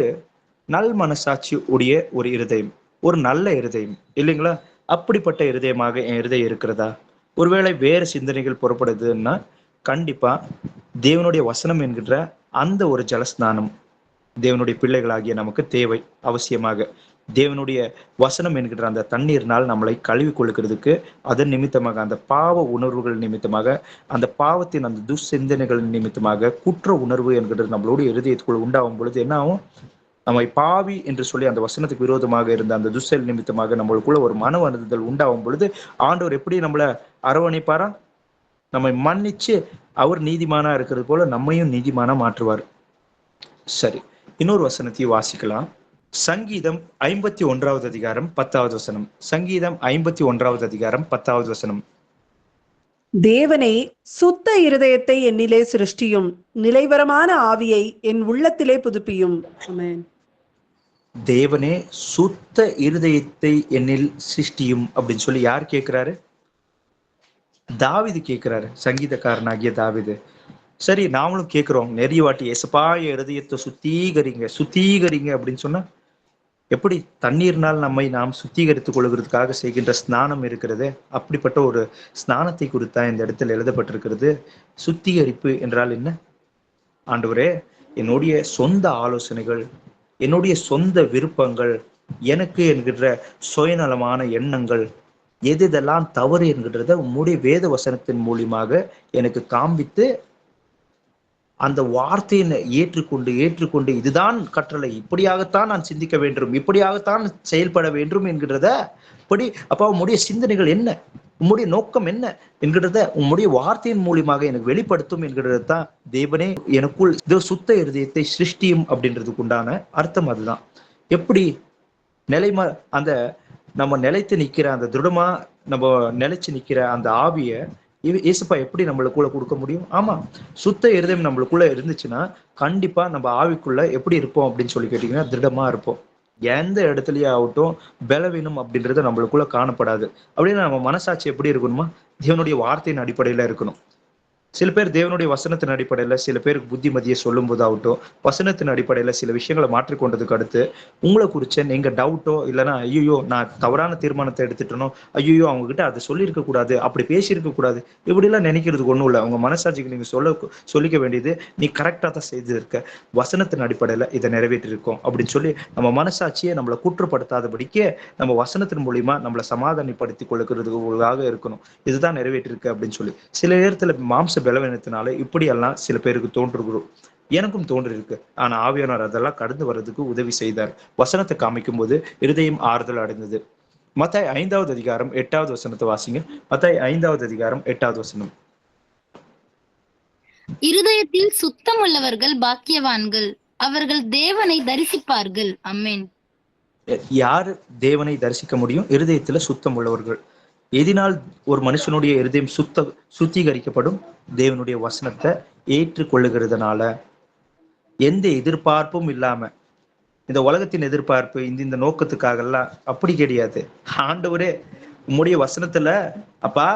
நல் மனசாட்சி உடைய ஒரு இருதயம், ஒரு நல்ல இருதயம் இல்லைங்களா? அப்படிப்பட்ட இருதயமாக என் இருதயம் இருக்கிறதா? ஒருவேளை வேறு சிந்தனைகள் புறப்படுதுன்னா கண்டிப்பா தேவனுடைய வசனம் என்கின்ற அந்த ஒரு ஜலஸ்நானம் தேவனுடைய பிள்ளைகளாகிய நமக்கு தேவை. அவசியமாக தேவனுடைய வசனம் என்கின்ற அந்த தண்ணீர்னால் நம்மளை கழுவி கொள்ளுக்கிறதுக்கு, அதன் நிமித்தமாக அந்த பாவ உணர்வுகள் நிமித்தமாக, அந்த பாவத்தின் அந்த துஷ்சிந்தனைகள் நிமித்தமாக குற்ற உணர்வு என்கின்றது நம்மளுடைய இருதயத்துக்குள் உண்டாகும் பொழுது என்ன ஆகும்? நம்மை பாவி என்று சொல்லி அந்த வசனத்துக்கு விரோதமாக இருந்த அந்த துஷ்செயல் நிமித்தமாக நம்மளுக்குள்ள ஒரு மன வருந்துதல் உண்டாகும் பொழுது ஆண்டவர் எப்படி நம்மளை அரவணைப்பாரா? நம்மை மன்னிச்சு அவர் நீதிமானா இருக்கிறது போல நம்மையும் நீதிமானா மாற்றுவார். சரி, இன்னொரு வசனத்தையும் வாசிக்கலாம். சங்கீதம் 51வது அதிகாரம் 10வது வசனம். சங்கீதம் 51வது அதிகாரம் 10வது வசனம். தேவனே, சுத்த இருதயத்தை என்னிலே சிருஷ்டியும், நிலைவரமான ஆவியை என் உள்ளத்திலே புதுப்பியும். ஆமென். தேவனே, சுத்த இருதயத்தை என்னில் சிருஷ்டியும் அப்படின்னு சொல்லி யார் கேட்கிறாரு? தாவீது கேட்கிறாரு, சங்கீதக்காரனாகிய தாவீது. சரி, நாமளும் கேட்கிறோம் நிறைய வாட்டி, ஏசப்பா இருதயத்தை சுத்திகரிங்க சுத்திகரிங்க அப்படின்னு சொன்னா எப்படி? தண்ணீர்னால் நம்மை நாம் சுத்திகரித்துக் கொள்கிறதுக்காக செய்கின்ற ஸ்நானம் இருக்கிறது, அப்படிப்பட்ட ஒரு ஸ்நானத்தை குறித்தா இந்த இடத்தில் எழுதப்பட்டிருக்கிறது. சுத்திகரிப்பு என்றால் என்ன? ஆண்டவரே, என்னுடைய சொந்த ஆலோசனைகள், என்னுடைய சொந்த விருப்பங்கள், எனக்கு என்கின்ற சுயநலமான எண்ணங்கள், எதெல்லாம் தவறு என்கின்றத உம்முடைய வேத வசனத்தின் மூலியமாக எனக்கு காண்பித்து அந்த வார்த்தையை ஏற்றுக்கொண்டு இதுதான் கட்டளை, இப்படியாகத்தான் நான் சிந்திக்க வேண்டும், இப்படியாகத்தான் செயல்பட வேண்டும் என்கிறத படி அப்பா உம்முடைய சிந்தனைகள் என்ன, உம்முடைய நோக்கம் என்ன என்கிறத உம்முடைய வார்த்தையின் மூலியமாக எனக்கு வெளிப்படுத்தும் என்கிறது தான் தேவனே எனக்குள் இது சுத்த இருதயத்தை சிருஷ்டியும் அப்படின்றதுக்கு உண்டான அர்த்தம். அதுதான் எப்படி அந்த நம்ம நிலைத்து நிக்கிற அந்த திருடமா நம்ம நிலைச்சு நிக்கிற அந்த ஆவிய இயேசுப்பா எப்படி நம்மளுக்குள்ள கொடுக்க முடியும்? ஆமா, சுத்த இருதயம் நம்மளுக்குள்ள இருந்துச்சுன்னா கண்டிப்பா நம்ம ஆவிக்குள்ள எப்படி இருப்போம் அப்படின்னு சொல்லி கேட்டீங்கன்னா திருடமா இருப்போம். எந்த இடத்துலயே ஆகட்டும் பலவீனம் அப்படின்றது நம்மளுக்குள்ள காணப்படாது. அப்படின்னா நம்ம மனசாட்சி எப்படி இருக்கணுமா? தேவனுடைய வார்த்தையின் அடிப்படையில இருக்கணும். சில பேர் தேவனுடைய வசனத்தின் அடிப்படையில சில பேருக்கு புத்திமதியை சொல்லும் போதாகட்டும், வசனத்தின் அடிப்படையில சில விஷயங்களை மாற்றிக்கொண்டதுக்கு அடுத்து உங்களை குறிச்ச நீங்க டவுட்டோ இல்லைன்னா ஐயோ நான் தவறான தீர்மானத்தை எடுத்துட்டனோ, ஐயோ அவங்க கிட்ட அதை சொல்லியிருக்க கூடாது, அப்படி பேசியிருக்க கூடாது, இப்படிலாம் நினைக்கிறதுக்கு ஒன்றும் இல்லை. உங்க மனசாட்சிக்கு நீங்க சொல்லிக்க வேண்டியது நீ கரெக்டாக தான் செய்திருக்க, வசனத்தின் அடிப்படையில இதை நிறைவேற்றிருக்கோம் அப்படின்னு சொல்லி நம்ம மனசாட்சியை நம்மளை குற்றப்படுத்தாதபடிக்கே நம்ம வசனத்தின் மூலியமா நம்மளை சமாதானப்படுத்திக் கொள்ளுகிறதுக்காக இருக்கணும். இதுதான் நிறைவேற்றிருக்கு அப்படின்னு சொல்லி சில நேரத்துல மாம்ச பலவீனத்தினால இப்படியெல்லாம் சில பேருக்கு தோன்றுகிறோம். எனக்கும் தோன்றிருக்கு. ஆனா ஆவியானவர் அதெல்லாம் கடந்து வர்றதுக்கு உதவி செய்தார். வசனத்தை காமிக்கும் போது இருதயம் ஆறுதல் அடைந்தது. மத்தாய் 5வது அதிகாரம் 8வது வசனத்தை வாசிங்க. மத்தாய் 5வது அதிகாரம் 8வது வசனம். இருதயத்தில் சுத்தம் உள்ளவர்கள் பாக்கியவான்கள், அவர்கள் தேவனை தரிசிப்பார்கள். அமேன். யார் தேவனை தரிசிக்க முடியும்? இருதயத்துல சுத்தம் உள்ளவர்கள். எதினால் ஒரு மனுஷனுடைய இருதயம் சுத்திகரிக்கப்படும்? தேவனுடைய வசனத்தை ஏற்றுக்கொள்ளுகிறதுனால. எந்த எதிர்பார்ப்பும் இல்லாம, இந்த உலகத்தின் எதிர்பார்ப்பு இந்த நோக்கத்துக்காக எல்லாம் அப்படி கிடையாது. ஆண்டவரே உம்முடைய வசனத்துல அப்பா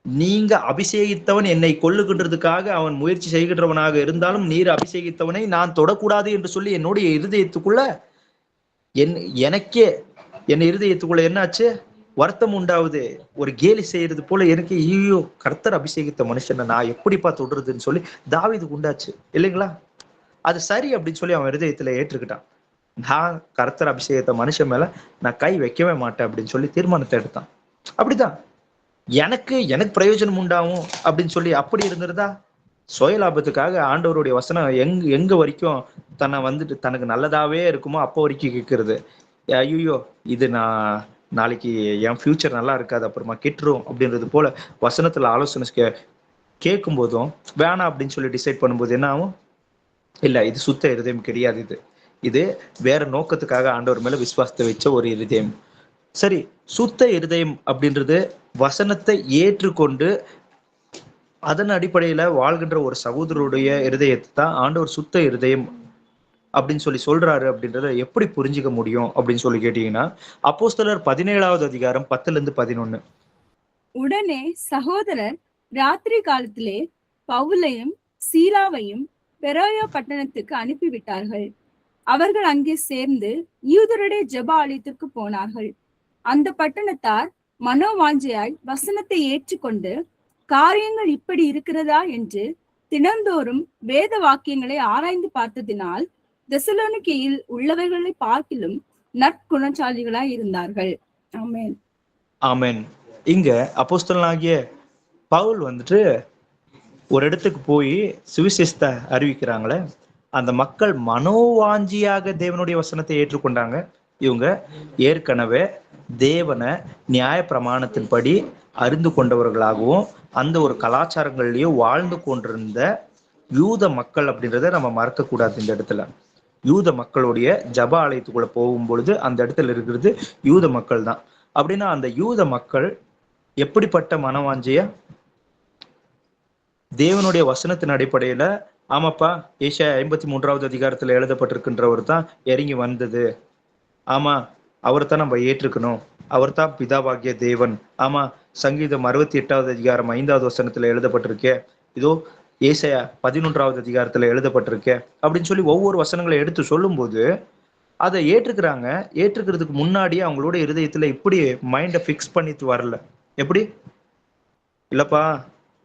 நீங்க அபிஷேகித்தவன் என்னை கொல்லுகின்றதுக்காக அவன் முயற்சி செய்கின்றவனாக இருந்தாலும் நீர் அபிஷேகித்தவனை நான் தொடக்கூடாது என்று சொல்லி என்னுடைய இருதயத்துக்குள்ள எனக்கே என் இருதயத்துக்குள்ள என்னாச்சு? வருத்தம் உண்டாவது. ஒரு கேலி செய்யறது போல எனக்கு ஐயோ கர்த்தர் அபிஷேகித்த மனுஷனை நான் எப்படிப்பா தொடுறதுன்னு சொல்லி தாவீதுக்கு உண்டாச்சு இல்லைங்களா? அது சரி அப்படின்னு சொல்லி அவன் இருதயத்துல ஏற்றுக்கிட்டான். நான் கர்த்தர் அபிஷேகித்த மனுஷன் மேல நான் கை வைக்கவே மாட்டேன் அப்படின்னு சொல்லி தீர்மானத்தை எடுத்தான். அப்படிதான் எனக்கு பிரயோஜனம் உண்டாகும் அப்படின்னு சொல்லி அப்படி இருந்திருந்தா சுய லாபத்துக்காக ஆண்டவருடைய வசனம் எங்க வரைக்கும் தன்னை வந்துட்டு தனக்கு நல்லதாவே இருக்குமோ அப்போ வரைக்கும் கேட்கறது. ஐயோ இது நான் நாளைக்கு என் ஃபியூச்சர் நல்லா இருக்காது, அப்புறமா கெட்டுரும் அப்படின்றது போல வசனத்துல ஆலோசனை கேட்கும் போதும் வேணாம் அப்படின்னு சொல்லி டிசைட் பண்ணும்போது என்ன ஆகும்? இல்ல இது சுத்த இருதயம் கிடையாது, இது வேற நோக்கத்துக்காக ஆண்டவர் மேல விசுவாசத்தை வச்ச ஒரு இருதயம். சரி, சுத்த இருதயம் அப்படின்றது வசனத்தை ஏற்றுக்கொண்டு அதன் அடிப்படையில வாழ்கின்ற ஒரு சகோதரருடைய இருதயத்தை தான் ஆண்டவர் சுத்த இருதயம் அப்படின்னு சொல்லி சொல்றாரு. அப்படின்றத எப்படி புரிஞ்சுக்க முடியும் அப்படின்னு சொல்லி கேட்டீங்கன்னா, அப்போஸ்தலர் 17வது அதிகாரம் 10-11. உடனே சகோதரர் ராத்திரி காலத்திலே பவுலையும் சீலாவையும் பெரோயா பட்டணத்துக்கு அனுப்பிவிட்டார்கள். அவர்கள் அங்கே சேர்ந்து யூதருடைய ஜெப ஆலயத்திற்கு போனார்கள். அந்த பட்டணத்தார் மனோவாஞ்சையாய் வசனத்தை ஏற்றுக்கொண்டு காரியங்கள் இப்படி இருக்கிறதா என்று தினந்தோறும் வேத வாக்கியங்களை ஆராய்ந்து பார்த்ததினால் தெசலோனிக்கேயில் உள்ளவர்களை பார்க்கிலும் நற்குணசாலிகளாய் இருந்தார்கள். ஆமென். ஆமென். இங்க அப்போஸ்தலனாகிய பவுல் வந்துட்டு ஒரு இடத்துக்கு போய் சுவிசேஷத்தை அறிவிக்கிறாங்களே, அந்த மக்கள் மனோவாஞ்சியாக தேவனுடைய வசனத்தை ஏற்றுக்கொண்டாங்க. இவங்க ஏற்கனவே தேவனை நியாய பிரமாணத்தின்படி அறிந்து கொண்டவர்களாகவும் அந்த ஒரு கலாச்சாரங்கள்லயும் வாழ்ந்து கொண்டிருந்த யூத மக்கள் அப்படின்றத நம்ம மறக்க கூடாது. இந்த இடத்துல யூத மக்களுடைய ஜப ஆலயத்துக்குள்ள போகும் பொழுது அந்த இடத்துல இருக்கிறது யூத மக்கள் தான். அப்படின்னா அந்த யூத மக்கள் எப்படிப்பட்ட மனவாஞ்சிய தேவனுடைய வசனத்தின் அடிப்படையில, ஆமாப்பா ஏசாயா 53வது அதிகாரத்துல எழுதப்பட்டிருக்கின்றவர் தான் இறங்கி வந்தது, ஆமா அவர் தான் நம்ம ஏற்றுக்கணும், அவர் தான் பிதாவாகிய தேவன், ஆமா சங்கீதம் 68வது அதிகாரம் 5வது வசனத்துல எழுதப்பட்டிருக்கே, இதோ ஏசாயா 11வது அதிகாரத்துல எழுதப்பட்டிருக்கே அப்படின்னு சொல்லி ஒவ்வொரு வசனங்களை எடுத்து சொல்லும் போது அதை ஏற்றுக்கிறாங்க. ஏற்றுக்கிறதுக்கு முன்னாடியே அவங்களோட இருதயத்துல இப்படி மைண்டை ஃபிக்ஸ் பண்ணிட்டு வரல. எப்படி இல்லப்பா,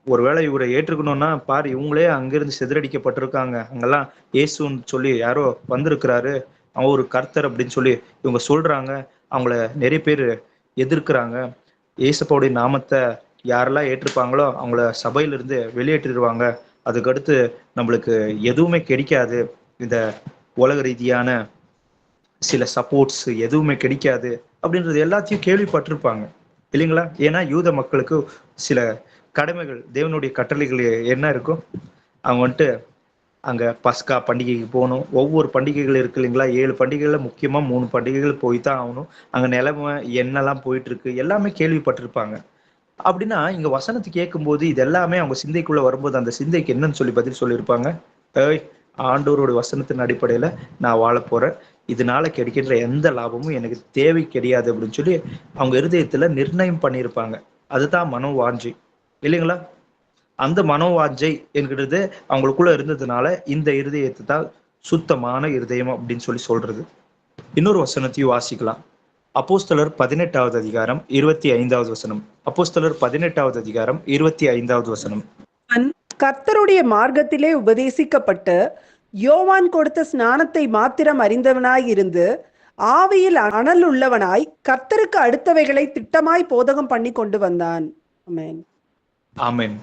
ஒருவேளை இவரை ஏற்றுக்கணும்னா பாரு இவங்களே அங்கிருந்து சிதறடிக்கப்பட்டிருக்காங்க, அங்கெல்லாம் இயேசுன்னு சொல்லி யாரோ வந்திருக்கிறாரு, அவன் ஒரு கர்த்தர் அப்படின்னு சொல்லி இவங்க சொல்றாங்க, அவங்கள நிறைய பேர் எதிர்க்கிறாங்க, இயேசுவோடைய நாமத்தை யாரெல்லாம் ஏற்றுப்பாங்களோ அவங்கள சபையிலிருந்து வெளியேற்றிடுவாங்க, அதுக்கடுத்து நம்மளுக்கு எதுவுமே கிடைக்காது, இந்த உலக ரீதியான சில சப்போர்ட்ஸ் எதுவுமே கிடைக்காது அப்படின்றது எல்லாத்தையும் கேள்விப்பட்டிருப்பாங்க இல்லைங்களா? ஏன்னா யூத மக்களுக்கு சில கடமைகள், தேவனுடைய கட்டளைகள் என்ன இருக்கும், அவங்க வந்துட்டு அங்க பஸ்கா பண்டிகைக்கு போகணும், ஒவ்வொரு பண்டிகைகள் இருக்கு இல்லைங்களா, 7 பண்டிகைகள்ல முக்கியமா 3 பண்டிகைகள் போய் தான் ஆகணும், அங்க நிலைமை என்னெல்லாம் போயிட்டு இருக்கு எல்லாமே கேள்விப்பட்டிருப்பாங்க. அப்படின்னா இங்க வசனத்தை கேட்கும்போது இது எல்லாமே அவங்க சிந்தைக்குள்ள வரும்போது அந்த சிந்தைக்கு என்னன்னு சொல்லி பதில் சொல்லியிருப்பாங்க, ஆண்டவருடைய வசனத்தின் அடிப்படையில நான் வாழ போறேன், இதனால கிடைக்கின்ற எந்த லாபமும் எனக்கு தேவை கிடையாது அப்படின்னு சொல்லி அவங்க இருதயத்துல நிர்ணயம் பண்ணியிருப்பாங்க. அதுதான் மனோ வாஞ்சி இல்லைங்களா? அந்த மனோவாஞ்சை என்கிறது அவங்களுக்குள்ள இருந்ததுனால இந்த இருதயத்தை தான் சுத்தமான இருதயம் அப்படின்னு சொல்றது. இன்னொரு வசனத்தையும் வாசிக்கலாம். அப்போஸ்தலர் 18வது அதிகாரம் 25வது வசனம். அப்போஸ்தலர் 18வது அதிகாரம் 25வது வசனம். கர்த்தருடைய மார்க்கத்திலே உபதேசிக்கப்பட்டு யோவான் கொடுத்த ஸ்நானத்தை மாத்திரம் அறிந்தவனாய் இருந்து ஆவியில் அனல் உள்ளவனாய் கர்த்தருக்கு அடுத்தவைகளை திட்டமாய் போதகம் பண்ணி கொண்டு வந்தான். ஆமென். ஆமென்.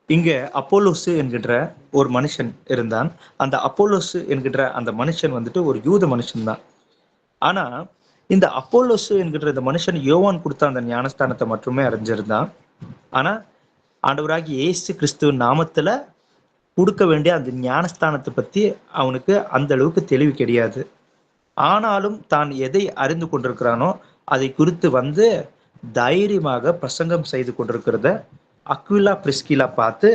இங்க அப்போலோசு என்கின்ற ஒரு மனுஷன் இருந்தான். அந்த அப்போலோசு என்கின்ற அந்த மனுஷன் வந்துட்டு ஒரு யூத மனுஷன் தான். ஆனா இந்த அப்போலோசு என்கின்ற இந்த மனுஷன் யோவான் கொடுத்த அந்த ஞானஸ்தானத்தை மட்டுமே அறிஞ்சிருந்தான். ஆனா ஆண்டவராகிய இயேசு கிறிஸ்துவ நாமத்துல கொடுக்க வேண்டிய அந்த ஞானஸ்தானத்தை பத்தி அவனுக்கு அந்த அளவுக்கு தெளிவு கிடையாது. ஆனாலும் தான் எதை அறிந்து கொண்டிருக்கிறானோ அதை குறித்து வந்து தைரியமாக பிரசங்கம் செய்து கொண்டிருக்கிறத அக்விலா பிரிஸ்கிலா பார்த்து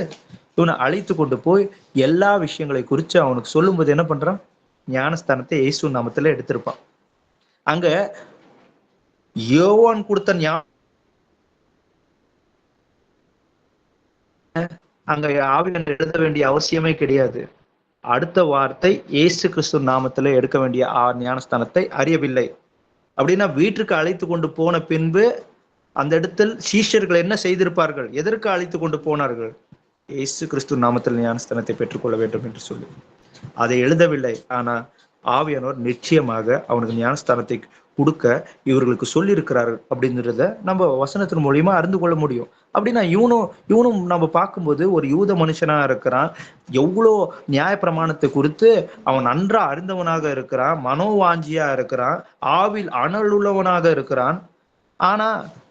இவனை அழைத்து கொண்டு போய் எல்லா விஷயங்களை குறித்து அவனுக்கு சொல்லும்போது என்ன பண்றான், ஞானஸ்தானத்தை இயேசு நாமத்துல எடுத்திருப்பான். அங்க யோவான் கொடுத்த அங்க ஆவியானவர் எழுத வேண்டிய அவசியமே கிடையாது. அடுத்த வார்த்தை இயேசு கிறிஸ்து நாமத்துல எடுக்க வேண்டிய ஞானஸ்தானத்தை அறியவில்லை அப்படின்னா வீட்டுக்கு அழைத்து கொண்டு போன பின்பு அந்த இடத்தில் சீஷர்கள் என்ன செய்திருப்பார்கள்? எதற்கு அழைத்து கொண்டு போனார்கள்? இயேசு கிறிஸ்து நாமத்தில் ஞானஸ்தானத்தை பெற்றுக்கொள்ள வேண்டும் என்று சொல்லி அதை எழுதவில்லை. ஆனா ஆவியானவர் நிச்சயமாக அவனுக்கு ஞானஸ்தானத்தை கொடுக்க இவர்களுக்கு சொல்லி இருக்கிறார்கள் அப்படிங்கிறத நம்ம வசனத்தின் மூலியமா அறிந்து கொள்ள முடியும். அப்படின்னா இவனும் நம்ம பார்க்கும்போது ஒரு யூத மனுஷனா இருக்கிறான். எவ்வளோ நியாய பிரமாணத்தை குறித்து அவன் நன்றா அறிந்தவனாக இருக்கிறான், மனோவாஞ்சியா இருக்கிறான், ஆவில் அனல் உள்ளவனாக இருக்கிறான். ஆனா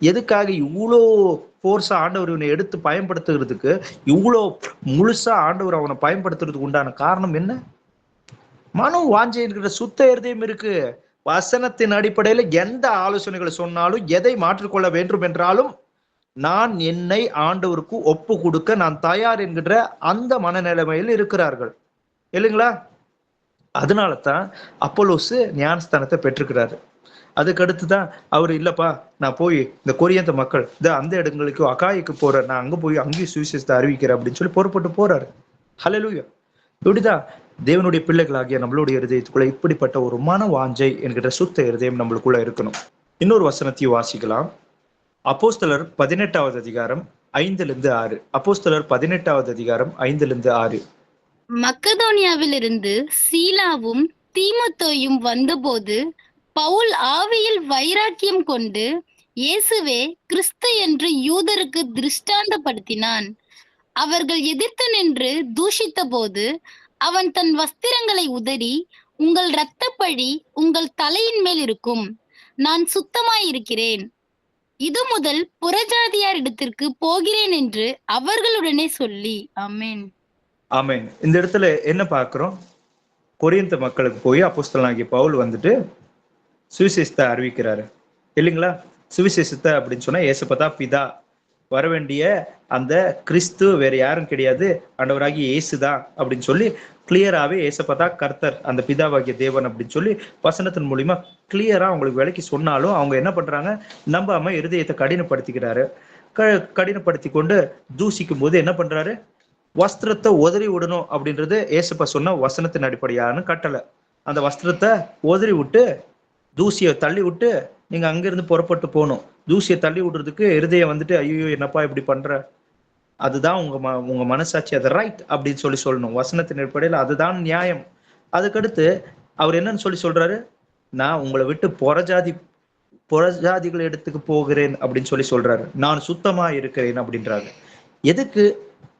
எதுக்காக இவ்வளோ போர்ஸா ஆண்டவர் இவனை எடுத்து பயன்படுத்துகிறதுக்கு, இவ்வளோ முழுசா ஆண்டவர் அவனை பயன்படுத்துறதுக்கு உண்டான காரணம் என்ன? மனோ வாஞ்சை இருக்கிற சுத்த இருதயம் இருக்கு. வசனத்தின் அடிப்படையில எந்த ஆலோசனைகளை சொன்னாலும் எதை மாற்றிக்கொள்ள வேண்டும் என்றாலும் நான் என்னை ஆண்டவருக்கு ஒப்பு கொடுக்க நான் தயார் என்கின்ற அந்த மனநிலைமையில் இருக்கிறார்கள் இல்லைங்களா? அதனால தான் அப்போலோசு ஞானஸ்தானத்தை பெற்றுக்கிறாரு. அதுக்கு அடுத்துதான் அவர் இல்லப்பா நான் போய் இந்த கொரியந்த மக்கள் அந்த இடங்களுக்கு அகாய்க்கு போறேன், நான் அங்க போய் அங்கேயும் சுவிசேஷத்தை அறிவிக்கிறேன் அப்படின்னு சொல்லி புறப்பட்டு போறாரு. ஹல்லேலூயா. இப்படிதான் தேவனுடைய பிள்ளைகளாகிய நம்மளுடைய இருதயத்துக்குள்ள இப்படிப்பட்ட ஒரு மன வாஞ்சை என்கிற சுத்த இருதயம் நம்மளுக்குள்ள இருக்கணும். இன்னொரு வசனத்தையும் வாசிக்கலாம். அப்போஸ்தலர் 18வது அதிகாரம் 5-6. அப்போஸ்தலர் 18வது அதிகாரம் 5-6. மக்கதோனியாவிலிருந்து சீலாவும் தீமோத்தேயும் வந்தபோது பவுல் ஆவியில் வைராக்கியம் கொண்டு இயேசுவே கிறிஸ்து என்று யூதருக்கு திருஷ்டாந்தப்படுத்தினான். அவர்கள் எதிர்த்து நின்று தூஷித்த போது அவன் தன் வஸ்திரங்களை உதறி, உங்கள் இரத்தப்பழி உங்கள் தலையின் மேல் இருக்கும், நான் சுத்தமாயிருக்கிறேன், இது முதல் புறஜாதியார் இடத்திற்கு போகிறேன் என்று அவர்களுடனே சொல்லி. ஆமென். ஆமென். இந்த இடத்துல என்ன பார்க்கிறோம்? கொரிந்த மக்களுக்கு போய் அப்போஸ்தலனாகிய பவுல் வந்துட்டு சுவிசேஷத்தை அறிவிக்கிறாரு இல்லைங்களா? சுவிசேஷத்தை அப்படின்னு சொன்னா ஏசப்பா பிதா, வர வேண்டிய அந்த கிறிஸ்து வேற யாரும் கிடையாது, ஆண்டவராகிய இயேசுதான் அப்படின்னு சொல்லி கிளியராகவே ஏசப்பா கர்த்தர், அந்த பிதாவாகிய தேவன் அப்படின்னு சொல்லி வசனத்தின் மூலியமா கிளியரா அவங்களுக்கு விலைக்கு சொன்னாலும் அவங்க என்ன பண்றாங்க, நம்பாம இருதயத்தை கடினப்படுத்திக்கிறாரு. கடினப்படுத்தி கொண்டு தூசிக்கும் போது என்ன பண்றாரு, வஸ்திரத்தை உதறி விடணும் அப்படின்றது ஏசப்பா சொன்ன வசனத்தின் அடிப்படையான கட்டளை. அந்த வஸ்திரத்தை உதறி விட்டு தூசியை தள்ளி விட்டு நீங்க அங்கிருந்து புறப்பட்டு போகணும். தூசியை தள்ளி விடுறதுக்கு இருதயம் வந்துட்டு ஐயோ என்னப்பா இப்படி பண்ற, அதுதான் உங்க மனசாட்சி அது ரைட் அப்படின்னு சொல்லணும். வசனத்தின் அடிப்படையில் அதுதான் நியாயம். அதுக்கடுத்து அவர் என்னன்னு சொல்றாரு, நான் உங்களை விட்டு புறஜாதிகள் இடத்துக்கு போகிறேன் அப்படின்னு சொல்றாரு. நான் சுத்தமா இருக்கிறேன் அப்படின்றாரு. எதுக்கு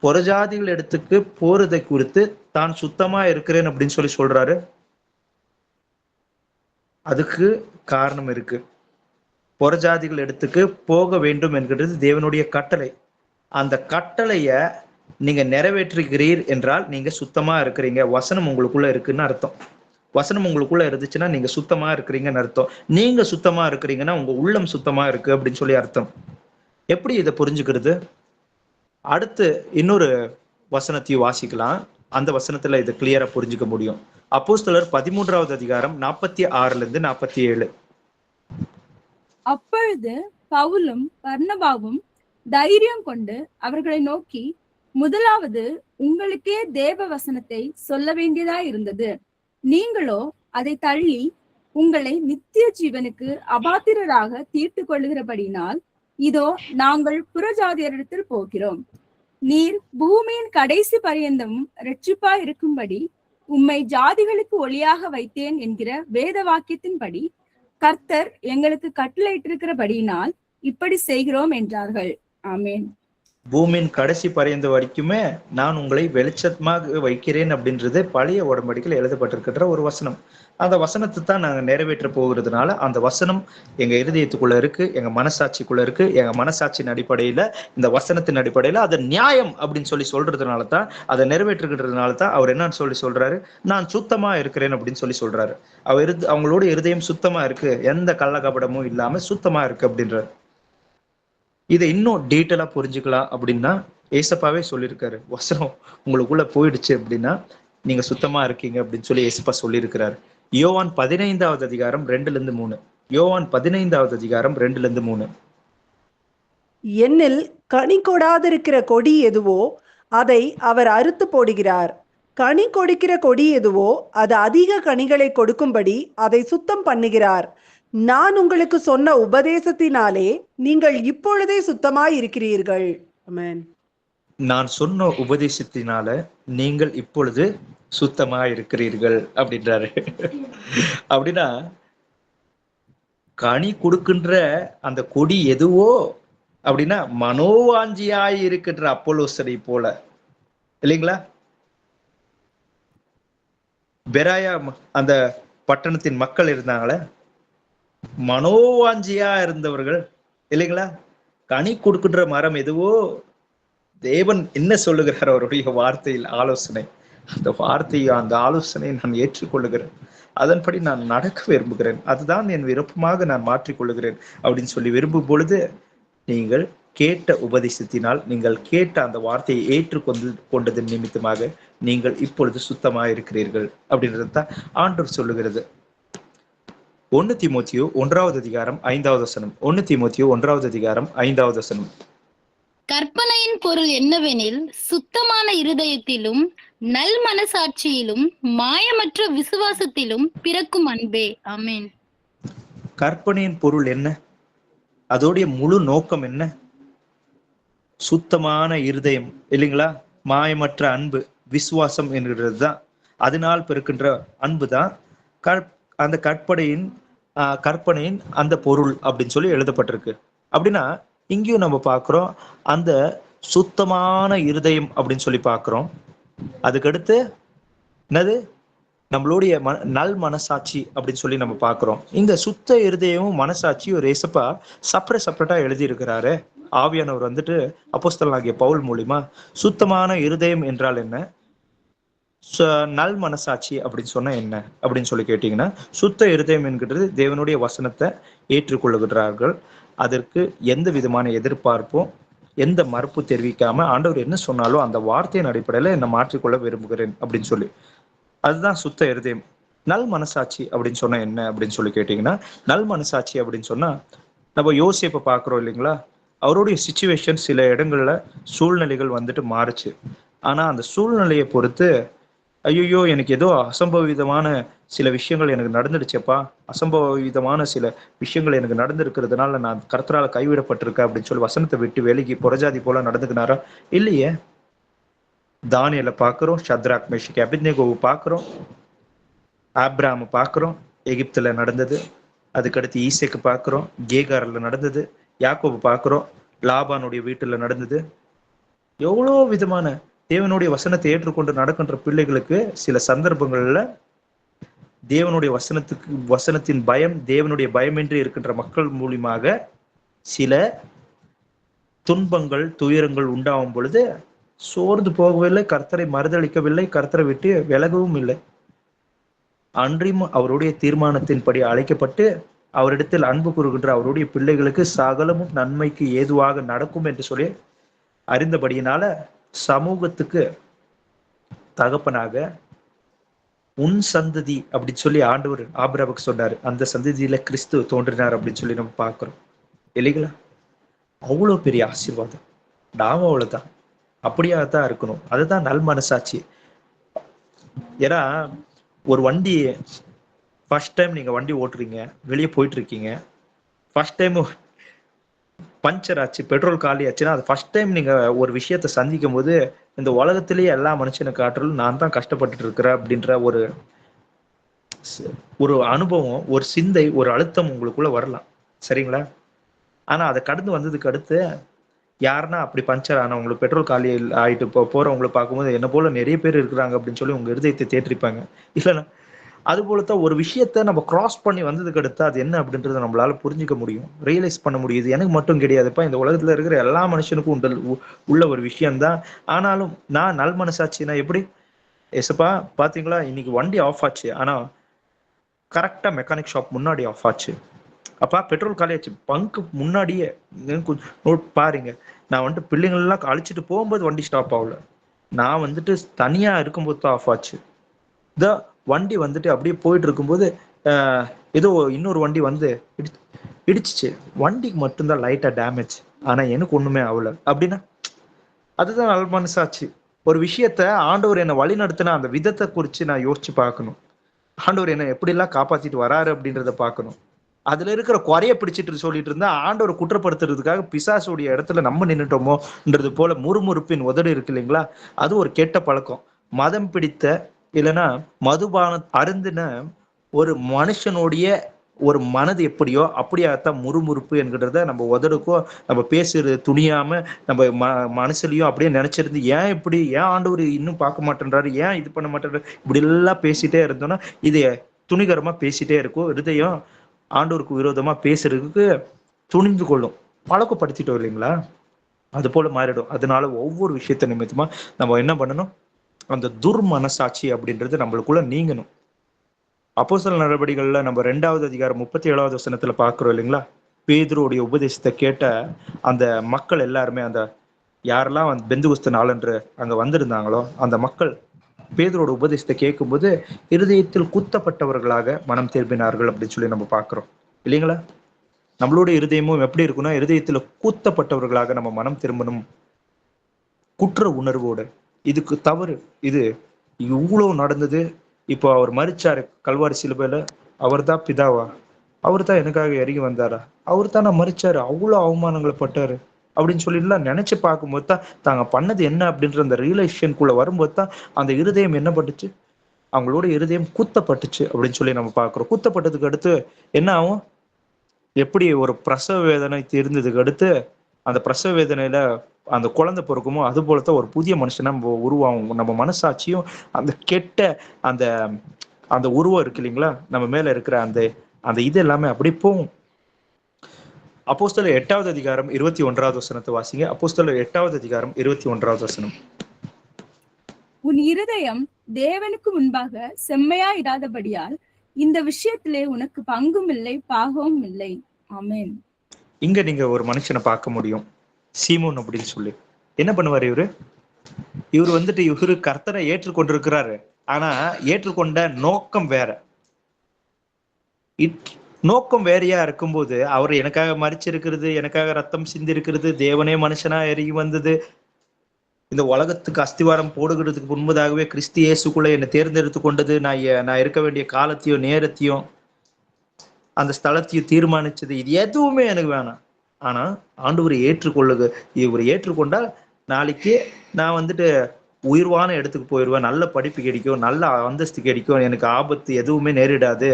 புறஜாதிகள் இடத்துக்கு போறதை குறித்து தான் சுத்தமா இருக்கிறேன் அப்படின்னு சொல்றாரு? அதுக்கு காரணம் இருக்கு. புறஜாதிகள் இடத்துக்கு போக வேண்டும் என்கிறது தேவனுடைய கட்டளை. அந்த கட்டளைய நீங்க நிறைவேற்றுகிறீர் என்றால் நீங்க சுத்தமா இருக்கிறீங்க, வசனம் உங்களுக்குள்ள இருக்குன்னு அர்த்தம். வசனம் உங்களுக்குள்ள இருந்துச்சுன்னா நீங்க சுத்தமா இருக்கிறீங்கன்னு அர்த்தம். நீங்க சுத்தமா இருக்கிறீங்கன்னா உங்க உள்ளம் சுத்தமா இருக்கு அப்படின்னு சொல்லி அர்த்தம். எப்படி இதை புரிஞ்சுக்கிறது? அடுத்து இன்னொரு வசனத்தையும் வாசிக்கலாம். அந்த வசனத்துல இதை கிளியரா புரிஞ்சுக்க முடியும். அப்போஸ்தலர் 13வது அதிகாரம் 46-47. அப்பொழுது பவுலும் பர்னபாவும் தைரியம் கொண்டு அவர்களை நோக்கி, முதலாவது உங்களுக்கே தேவ வசனத்தை சொல்ல வேண்டியதா இருந்தது. நீங்களோ அதை தள்ளி உங்களை நித்திய ஜீவனுக்கு அபாத்திரராக தீர்த்து கொள்ளுகிறபடினால், இதோ நாங்கள் புறஜாதியரிடத்தில் போகிறோம். நீர் பூமியின் கடைசி பரியந்தம் இரட்சிப்பா இருக்கும்படி உம்மை ஜாதிகளுக்கு ஒளியாக வைத்தேன் என்கிற வேத வாக்கியத்தின்படி கர்த்தர் எங்களுக்கு கட்டளையிட்டிருக்கிறபடியினால் இப்படி செய்கிறோம் என்றார்கள். ஆமேன். பூமியின் கடைசி பரியந்த வரைக்குமே நான் உங்களை வெளிச்சமாக வைக்கிறேன் அப்படின்றது பழைய உடன்படிக்கையில் எழுதப்பட்டிருக்கின்ற ஒரு வசனம். அந்த வசனத்தை தான் நாங்கள் நிறைவேற்ற போகிறதுனால அந்த வசனம் எங்க இருதயத்துக்குள்ள இருக்கு, எங்க மனசாட்சிக்குள்ள இருக்கு. எங்க மனசாட்சியின் அடிப்படையில, இந்த வசனத்தின் அடிப்படையில அது நியாயம் அப்படின்னு சொல்றதுனால தான், அதை நிறைவேற்றுகிறதுனால தான் அவர் என்னன்னு சொல்றாரு, நான் சுத்தமா இருக்கிறேன் அப்படின்னு சொல்றாரு. அவங்களோட இருதயம் சுத்தமா இருக்கு, எந்த கள்ளக்கபடமும் இல்லாம சுத்தமா இருக்கு அப்படின்றாரு. இதை இன்னும் டீட்டெயிலா புரிஞ்சுக்கலாம் அப்படின்னா ஏசப்பாவே சொல்லியிருக்காரு, வசனம் உங்களுக்குள்ள போயிடுச்சு அப்படின்னா நீங்க சுத்தமா இருக்கீங்க அப்படின்னு ஏசப்பா சொல்லியிருக்கிறாரு. யோவான் 15வது அதிகாரம் 2-3. யோவான் 15வது அதிகாரம் 2-3. என்னில் கனி கொடாதிருக்கிற கொடி எதுவோ அதை அவர் அறுத்து போடுகிறார். கனி கொடுக்கிற கொடி எதுவோ அது அதிக கனிகளை கொடுக்கும்படி அதை சுத்தம் பண்ணுகிறார். நான் உங்களுக்கு சொன்ன உபதேசத்தினாலே நீங்கள் இப்பொழுதே சுத்தமாய் இருக்கிறீர்கள். ஆமென். நான் சொன்ன உபதேசத்தினால நீங்கள் இப்பொழுது சுத்தமா இருக்கிறீர்கள் அப்படின்றாரு. அப்படின்னா கனி கொடுக்கின்ற அந்த கொடி எதுவோ அப்படின்னா மனோவாஞ்சியாய் இருக்கின்ற அப்போலோசரை போல இல்லைங்களா? பெராயா அந்த பட்டணத்தின் மக்கள் இருந்தாங்களே, மனோவாஞ்சியா இருந்தவர்கள் இல்லைங்களா? கனி கொடுக்கின்ற மரம் எதுவோ, தேவன் என்ன சொல்லுகிறார் அவருடைய வார்த்தையில் ஆலோசனை, அந்த வார்த்தையை அந்த ஆலோசனையை நான் ஏற்றுக்கொள்ளுகிறேன், அதன்படி நான் நடக்க விரும்புகிறேன், அதுதான் என் விருப்பமாக நான் மாற்றிக்கொள்ளுகிறேன் அப்படின்னு விரும்பும் பொழுது நீங்கள் கேட்ட உபதேசத்தினால், நீங்கள் கேட்ட அந்த வார்த்தையை ஏற்றுக்கொண்டதன் நிமித்தமாக நீங்கள் இப்பொழுது சுத்தமா இருக்கிறீர்கள் அப்படின்றது தான் ஆண்டவர் சொல்லுகிறது. 1 தீமோத்தேயு 1வது அதிகாரம் 5வது வசனம். 1 தீமோத்தேயு 1வது அதிகாரம் 5வது வசனம். கற்பனையின் பொருள் என்னவெனில், சுத்தமான இருதயத்திலும் நல் மனசாட்சியிலும் மாயமற்ற விசுவாசத்திலும் பிறக்கும் அன்பே. ஆமென். கற்பனையின் பொருள் என்ன? அதோடைய முழு நோக்கம் என்ன? சுத்தமான இருதயம் இல்லைங்களா? மாயமற்ற அன்பு, விசுவாசம் என்கிறது தான். அதனால் பிறக்கின்ற அன்பு தான் அந்த கற்பனையின் அந்த பொருள் அப்படின்னு எழுதப்பட்டிருக்கு. அப்படின்னா இங்கேயும் நம்ம பார்க்கிறோம் அந்த சுத்தமான இருதயம் அப்படின்னு பார்க்கிறோம். அதுக்கடுத்து என்னது? நம்மளுடைய நல் மனசாட்சி அப்படின்னு நம்ம பார்க்கிறோம். இந்த சுத்த இருதயமும் மனசாட்சியும் ஒரு ஏசப்பா செப்பரேட்டா எழுதி இருக்கிறாரு. ஆவியானவர் அப்போஸ்தலனாகிய பவுல் மூலியமா சுத்தமான இருதயம் என்றால் என்ன, நல் மனசாட்சி அப்படின்னு சொன்னா என்ன அப்படின்னு கேட்டீங்கன்னா, சுத்த இருதயம் என்கிறது தேவனுடைய வசனத்தை ஏற்றுக்கொள்ளுகிறார்கள். அதற்கு எந்த விதமான எதிர்பார்ப்பும் எந்த மறுப்பு தெரிவிக்காம ஆண்டவர் என்ன சொன்னாலும் அந்த வார்த்தையின் அடிப்படையில என்னை மாற்றிக்கொள்ள விரும்புகிறேன் அப்படின்னு அதுதான் சுத்த இருதயம். நல் மனசாட்சி அப்படின்னு சொன்னா என்ன அப்படின்னு கேட்டீங்கன்னா, நல் மனசாட்சி அப்படின்னு சொன்னா நம்ம யோசிப்பை பார்க்கிறோம் இல்லைங்களா? அவருடைய சிச்சுவேஷன் சில இடங்கள்ல சூழ்நிலைகள் மாறுச்சு. ஆனா அந்த சூழ்நிலையை பொறுத்து ஐயோ எனக்கு ஏதோ அசம்பவிதமான சில விஷயங்கள் எனக்கு நடந்துடுச்சப்பா, அசம்பவிதமான சில விஷயங்கள் எனக்கு நடந்திருக்கிறதுனால நான் கர்த்தரால கைவிடப்பட்டிருக்கேன் அப்படின்னு வசனத்தை விட்டு விலகி புறஜாதி போல நடந்துக்கினாரா? இல்லையே. தானியேலை பார்க்கிறோம், ஷத்ராக் மேஷக் அபேத்நேகோவை பார்க்கிறோம், ஆப்ராம் பார்க்கிறோம், எகிப்துல நடந்தது. அதுக்கடுத்து ஈசேக்கு பார்க்கிறோம், கேகாரில் நடந்தது. யாக்கோபு பார்க்கிறோம், லாபானுடைய வீட்டுல நடந்தது. எவ்வளோ விதமான தேவனுடைய வசனத்தை ஏற்றுக்கொண்டு நடக்கின்ற பிள்ளைகளுக்கு சில சந்தர்ப்பங்கள்ல தேவனுடைய வசனத்தின் பயம், தேவனுடைய பயமின்றி இருக்கின்ற மக்கள் மூலியமாக சில துன்பங்கள் துயரங்கள் உண்டாகும் பொழுது சோர்ந்து போகவில்லை, கர்த்தரை மறுதளிக்கவில்லை, கர்த்தரை விட்டு விலகவும் இல்லை. அன்றியும் அவருடைய தீர்மானத்தின்படி அழைக்கப்பட்டு அவரிடத்தில் அன்பு கூறுகின்ற அவருடைய பிள்ளைகளுக்கு சகலமும் நன்மைக்கு ஏதுவாக நடக்கும் என்று அறிந்தபடியினால சமூகத்துக்கு தகப்பனாக உன் சந்ததி அப்படின்னு ஆண்டவர் ஆபிரகாமுக்கு சொன்னாரு. அந்த சந்ததியில கிறிஸ்து தோன்றினார் அப்படின்னு நம்ம பார்க்கிறோம் இல்லைங்களா? அவ்வளோ பெரிய ஆசீர்வாதம். நாம அவ்வளவுதான், அப்படியாகத்தான் இருக்கணும். அதுதான் நல் மனசாட்சி. ஏன்னா ஒரு வண்டி ஃபர்ஸ்ட் டைம் நீங்க வண்டி ஓட்டுறீங்க, வெளியே போயிட்டு இருக்கீங்க, ஃபர்ஸ்ட் டைம் பஞ்சர் ஆச்சு, பெட்ரோல் காலி ஆச்சுன்னா, அது ஃபர்ஸ்ட் டைம் நீங்க ஒரு விஷயத்த சந்திக்கும் போது, இந்த உலகத்திலேயே எல்லா மனுஷனை காட்டுறதும் நான் தான் கஷ்டப்பட்டுட்டு இருக்கிறேன் அப்படின்ற ஒரு ஒரு அனுபவம், ஒரு சிந்தை, ஒரு அழுத்தம் உங்களுக்குள்ள வரலாம். சரிங்களா? ஆனா அதை கடந்து வந்ததுக்கு அடுத்து யாருன்னா அப்படி பஞ்சர் ஆனவங்களுக்கு, பெட்ரோல் காலி ஆயிட்டு போறவங்களை பார்க்கும்போது என்ன போல நிறைய பேர் இருக்கிறாங்க அப்படின்னு சொல்லி உங்க இருதயத்தை தேற்றிப்பாங்க. இல்லைன்னா அது போலத்தான் ஒரு விஷயத்த நம்ம கிராஸ் பண்ணி வந்ததுக்கு அடுத்து அது என்ன அப்படின்றத நம்மளால புரிஞ்சுக்க முடியும், ரியலைஸ் பண்ண முடியுது. எனக்கு மட்டும் கிடையாதுப்பா, இந்த உலகத்துல இருக்கிற எல்லா மனுஷனுக்கும் உள்ள ஒரு விஷயம்தான். ஆனாலும் நான் நல் மனசாட்சினா எப்படி, எசப்பா பாத்தீங்களா இன்னைக்கு வண்டி ஆஃப் ஆச்சு, ஆனா கரெக்டா மெக்கானிக் ஷாப் முன்னாடி ஆஃப் ஆச்சு. அப்பா பெட்ரோல் காலியாச்சு பங்க்கு முன்னாடியே. நோட் பாருங்க, நான் வந்துட்டு பிள்ளைங்களெல்லாம் அழிச்சிட்டு போகும்போது வண்டி ஸ்டாப் ஆகல, நான் வந்துட்டு தனியா இருக்கும்போது தான் ஆஃப் ஆச்சு. இந்த வண்டி வந்துட்டு அப்படியே போயிட்டு இருக்கும்போது ஏதோ இன்னொரு வண்டி வந்து இடிச்சிச்சு. வண்டிக்கு மட்டும்தான் லைட்டா டேமேஜ், ஆனா எனக்கு ஒண்ணுமே ஆகல. அப்படின்னா அதுதான் நல் மனசாட்சி. ஒரு விஷயத்த ஆண்டவர் என்னை வழி நடத்தின அந்த விதத்தை குறித்து நான் யோசிச்சு பார்க்கணும். ஆண்டவர் என்ன எப்படிலாம் காப்பாத்திட்டு வராரு அப்படின்றத பார்க்கணும். அதுல இருக்கிற குறைய பிடிச்சிட்டு சொல்லிட்டு இருந்தா ஆண்டவர் குற்றப்படுத்துறதுக்காக பிசாசுடைய இடத்துல நம்ம நின்றுட்டோமோன்றது போல முறுமுறுப்பின் உதடு இருக்கு இல்லைங்களா, அது ஒரு கெட்ட பழக்கம். மதம் பிடித்த இல்லைன்னா மதுபான அருந்தின ஒரு மனுஷனுடைய ஒரு மனது எப்படியோ அப்படியாகத்தான் முறுமுறுப்பு என்கிறத நம்ம உதடுக்கோ நம்ம பேசுறது துணியாம நம்ம மனசுலயும் அப்படியே நினைச்சிருந்து, ஏன் இப்படி, ஏன் ஆண்டவர் இன்னும் பார்க்க மாட்டேன்றாரு, ஏன் இது பண்ண மாட்டேன்றாரு, இப்படி எல்லாம் பேசிட்டே இருந்தோம்னா இது துணிகரமா பேசிட்டே இருக்கும். இருதயம் ஆண்டவருக்கு விரோதமா பேசுறதுக்கு துணிந்து கொள்ளும். பழக்கப்படுத்திட்டோம் இல்லைங்களா, அது போல மாறிடும். அதனால ஒவ்வொரு விஷயத்த நிமித்தமா நம்ம என்ன பண்ணணும், அந்த துர்மனசாட்சி அப்படின்றது நம்மளுக்குள்ள நீங்கணும். அப்போஸ்தலர் நடவடிக்கைகள்ல நம்ம 2வது அதிகாரம் 37வது வசனத்துல பாக்குறோம் இல்லைங்களா, பேதுருடைய உபதேசத்தை கேட்ட அந்த மக்கள் எல்லாருமே, அந்த யாரெல்லாம் வந்து பெந்தகுஸ்து நாளன்று அங்க வந்திருந்தாங்களோ அந்த மக்கள் பேதுரோட உபதேசத்தை கேட்கும்போது இருதயத்தில் குத்தப்பட்டவர்களாக மனம் திரும்பினார்கள் அப்படின்னு சொல்லி நம்ம பாக்குறோம் இல்லைங்களா. நம்மளுடைய இருதயமும் எப்படி இருக்குன்னா, இருதயத்துல கூத்தப்பட்டவர்களாக நம்ம மனம் திரும்பணும், குற்ற உணர்வோடு. இதுக்கு தவறு, இது இவ்வளவு நடந்தது, இப்போ அவர் மரிச்சாரு கல்வாரி சிலுவையில, அவர் தான் பிதாவா, அவர் தான் எனக்காக இறங்கி வந்தாரா, அவர் தான் நான் மரிச்சாரு, அவ்வளவு அவமானங்களை பட்டாரு அப்படின்னு சொல்லிட்டுலாம் நினைச்சு பார்க்கும்போது தான் தாங்க பண்ணது என்ன அப்படின்ற அந்த ரியலைசேஷனுக்குள்ள வரும்போது தான் அந்த இருதயம் என்ன பட்டுச்சு, அவங்களோட இருதயம் குத்தப்பட்டுச்சு அப்படின்னு சொல்லி நம்ம பார்க்கிறோம். குத்தப்பட்டதுக்கு அடுத்து என்ன ஆகும், எப்படி ஒரு பிரசவ வேதனை தீர்ந்ததுக்கு அடுத்து அந்த பிரசவ வேதனையில அந்த குழந்தை பிறக்குமோ அது போலத்தான் ஒரு புதிய மனுஷனா நம்ம உருவாகும். நம்ம மனசாட்சியும் அந்த கெட்ட அந்த அந்த உருவம் இருக்கு இல்லைங்களா, நம்ம மேல இருக்கிற அந்த அந்த இது எல்லாமே அப்படி போகும். அப்போஸ்தலர் 8வது அதிகாரம் 21வது வசனத்தை வாசிங்க. அப்போஸ்தலர் 8வது அதிகாரம் 21வது வசனம். உன் இருதயம் தேவனுக்கு முன்பாக செம்மையா இராதபடியால் இந்த விஷயத்திலே உனக்கு பங்கும் இல்லை பாகமும் இல்லை. ஆமென். இங்க நீங்க ஒரு மனுஷனை பார்க்க முடியும், சீமோன் அப்படின்னு சொல்லி. என்ன பண்ணுவாரு இவரு வந்துட்டு இவரு கர்த்தரை ஏற்றுக்கொண்டிருக்கிறாரு, ஆனா ஏற்றுக்கொண்ட நோக்கம் வேற. நோக்கம் வேறையா இருக்கும்போது அவர் எனக்காக மரிச்சிருக்கிறது, எனக்காக ரத்தம் சிந்தி இருக்கிறது, தேவனே மனுஷனா இறங்கி வந்தது, இந்த உலகத்துக்கு அஸ்திவாரம் போடுகிறதுக்கு முன்பதாகவே கிறிஸ்து இயேசுக்குள்ள என்னை தேர்ந்தெடுத்து கொண்டது, நான் இருக்க வேண்டிய காலத்தையும் நேரத்தையும் அந்த ஸ்தலத்தையும் தீர்மானிச்சது, இது எதுவுமே எனக்கு வேணாம். ஆனா ஆண்டவரை இவர் ஏற்றுக்கொண்டா நாளைக்கு நான் வந்துட்டு உயர்வான இடத்துக்கு போயிடுவேன், நல்ல படிப்பு கிடைக்கும், நல்ல அந்தஸ்து கிடைக்கும், எனக்கு ஆபத்து எதுவுமே நேரிடாது,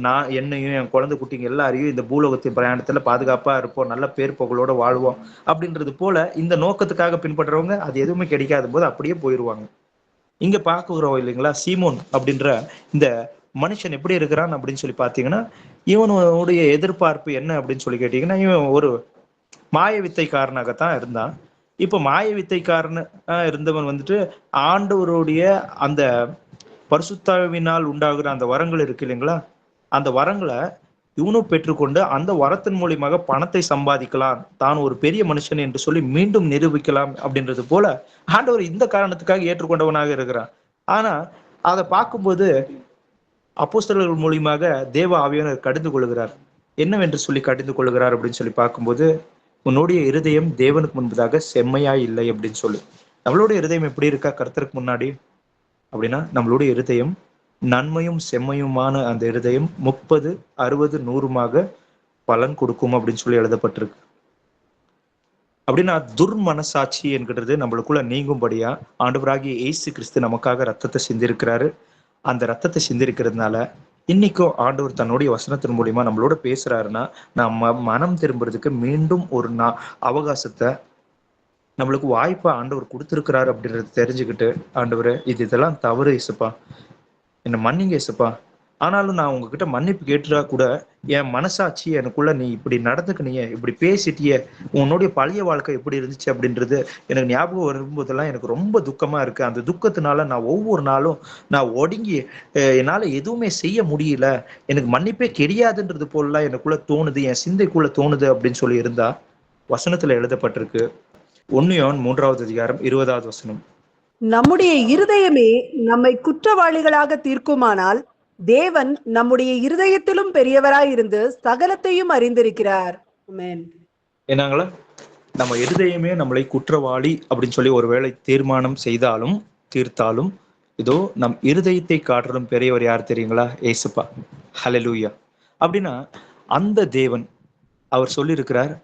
நான் என்னையும் என் குழந்தை குட்டிங்க எல்லாரையும் இந்த பூலோகத்தின் பிரயாணத்துல பாதுகாப்பா இருப்போம், நல்ல பேர் புகழோட வாழ்வோம் அப்படின்றது போல இந்த நோக்கத்துக்காக பின்பற்றவங்க அது எதுவுமே கிடைக்காத போது அப்படியே போயிடுவாங்க. இங்க பார்க்குறோம் இல்லைங்களா, சீமோன் அப்படின்ற இந்த மனுஷன் எப்படி இருக்கிறான் அப்படின்னு சொல்லி பார்த்தீங்கன்னா, இவனுடைய எதிர்பார்ப்பு என்ன அப்படின்னு சொல்லி கேட்டீங்கன்னா, இவன் ஒரு மாய வித்தைக்காரனாகத்தான் இருந்தான். இப்ப மாய வித்தைக்காரன் இருந்தவன் வந்துட்டு ஆண்டவருடைய அந்த பரிசுத்தாவினால் உண்டாகிற அந்த வரங்கள் இருக்கு இல்லைங்களா, அந்த வரங்களை இவனும் பெற்றுக்கொண்டு அந்த வரத்தின் மூலியமாக பணத்தை சம்பாதிக்கலாம், தான் ஒரு பெரிய மனுஷன் என்று சொல்லி மீண்டும் நிரூபிக்கலாம் அப்படின்றது போல ஆண்டவர் இந்த காரணத்துக்காக ஏற்றுக்கொண்டவனாக இருக்கிறான். ஆனா அதை பார்க்கும்போது அப்போஸ்தலர்கள் மூலியமாக தேவ ஆவியானவர் கடிந்து கொள்கிறார். என்னவென்று சொல்லி கடிந்து கொள்கிறார் அப்படின்னு சொல்லி பார்க்கும்போது, உன்னுடைய இருதயம் தேவனுக்கு முன்பதாக செம்மையா இல்லை அப்படின்னு சொல்லு. நம்மளுடைய இருதயம் எப்படி இருக்கா கர்த்தருக்கு முன்னாடி அப்படின்னா, நம்மளுடைய இருதயம் நன்மையும் செம்மையுமான அந்த இருதயம் 30, 60, 100 பலன் கொடுக்கும் அப்படின்னு சொல்லி எழுதப்பட்டிருக்கு. அப்படின்னா துர்மனசாட்சி என்கிறது நம்மளுக்குள்ள நீங்கும்படியா ஆண்டவராகிய இயேசு கிறிஸ்து நமக்காக ரத்தத்தை சிந்திருக்கிறாரு. அந்த ரத்தத்தை சிந்திருக்கிறதுனால இன்னைக்கும் ஆண்டவர் தன்னுடைய வசனத்தின் மூலியமா நம்மளோட பேசுறாருன்னா, நம்ம மனம் திரும்புறதுக்கு மீண்டும் ஒரு அவகாசத்தை, நம்மளுக்கு வாய்ப்பை ஆண்டவர் கொடுத்துருக்கிறாரு அப்படின்றத தெரிஞ்சுக்கிட்டு, ஆண்டவரே இதெல்லாம் தவறு இயேசுப்பா, என்னை மன்னிங்க இயேசுப்பா, ஆனாலும் நான் உங்ககிட்ட மன்னிப்பு கேட்டுட்டா கூட என் மனசாட்சி எனக்குள்ள நீ இப்படி நடந்துக்கினிய, இப்படி பேசிட்டிய, உன்னுடைய பழைய வாழ்க்கை எப்படி இருந்துச்சு அப்படின்றது எனக்கு ஞாபகம் வரும்போதெல்லாம் எனக்கு ரொம்ப துக்கமா இருக்கு. அந்த துக்கத்தினால நான் ஒவ்வொரு நாளும் நான் ஒடுங்கி என்னால எதுவுமே செய்ய முடியல, எனக்கு மன்னிப்பே கிடையாதுன்றது போலலாம் எனக்குள்ள தோணுது, என் சிந்தைக்குள்ள தோணுது அப்படின்னு சொல்லி இருந்தா, வசனத்துல எழுதப்பட்டிருக்கு 1 யோவான் 3:20 நம்முடைய இருதயமே நம்மை குற்றவாளிகளாக தீர்க்குமானால் தேவன் நம்முடைய இருதயத்திலும் பெரியவராய் இருந்து சகலத்தையும் அறிந்திருக்கிறார். ஆமென். என்னங்களா, நம்ம இருதயமே நம்மளை குற்றவாளி அப்படின்னு சொல்லி ஒருவேளை தீர்மானம் செய்தாலும் தீர்த்தாலும், இதோ நம் இருதயத்தை காட்டிலும் பெரியவர் யார் தெரியுங்களா? ஏசுப்பா. ஹல்லேலூயா. அப்படின்னா அந்த தேவன் அவர் சொல்லியிருக்கிறார்,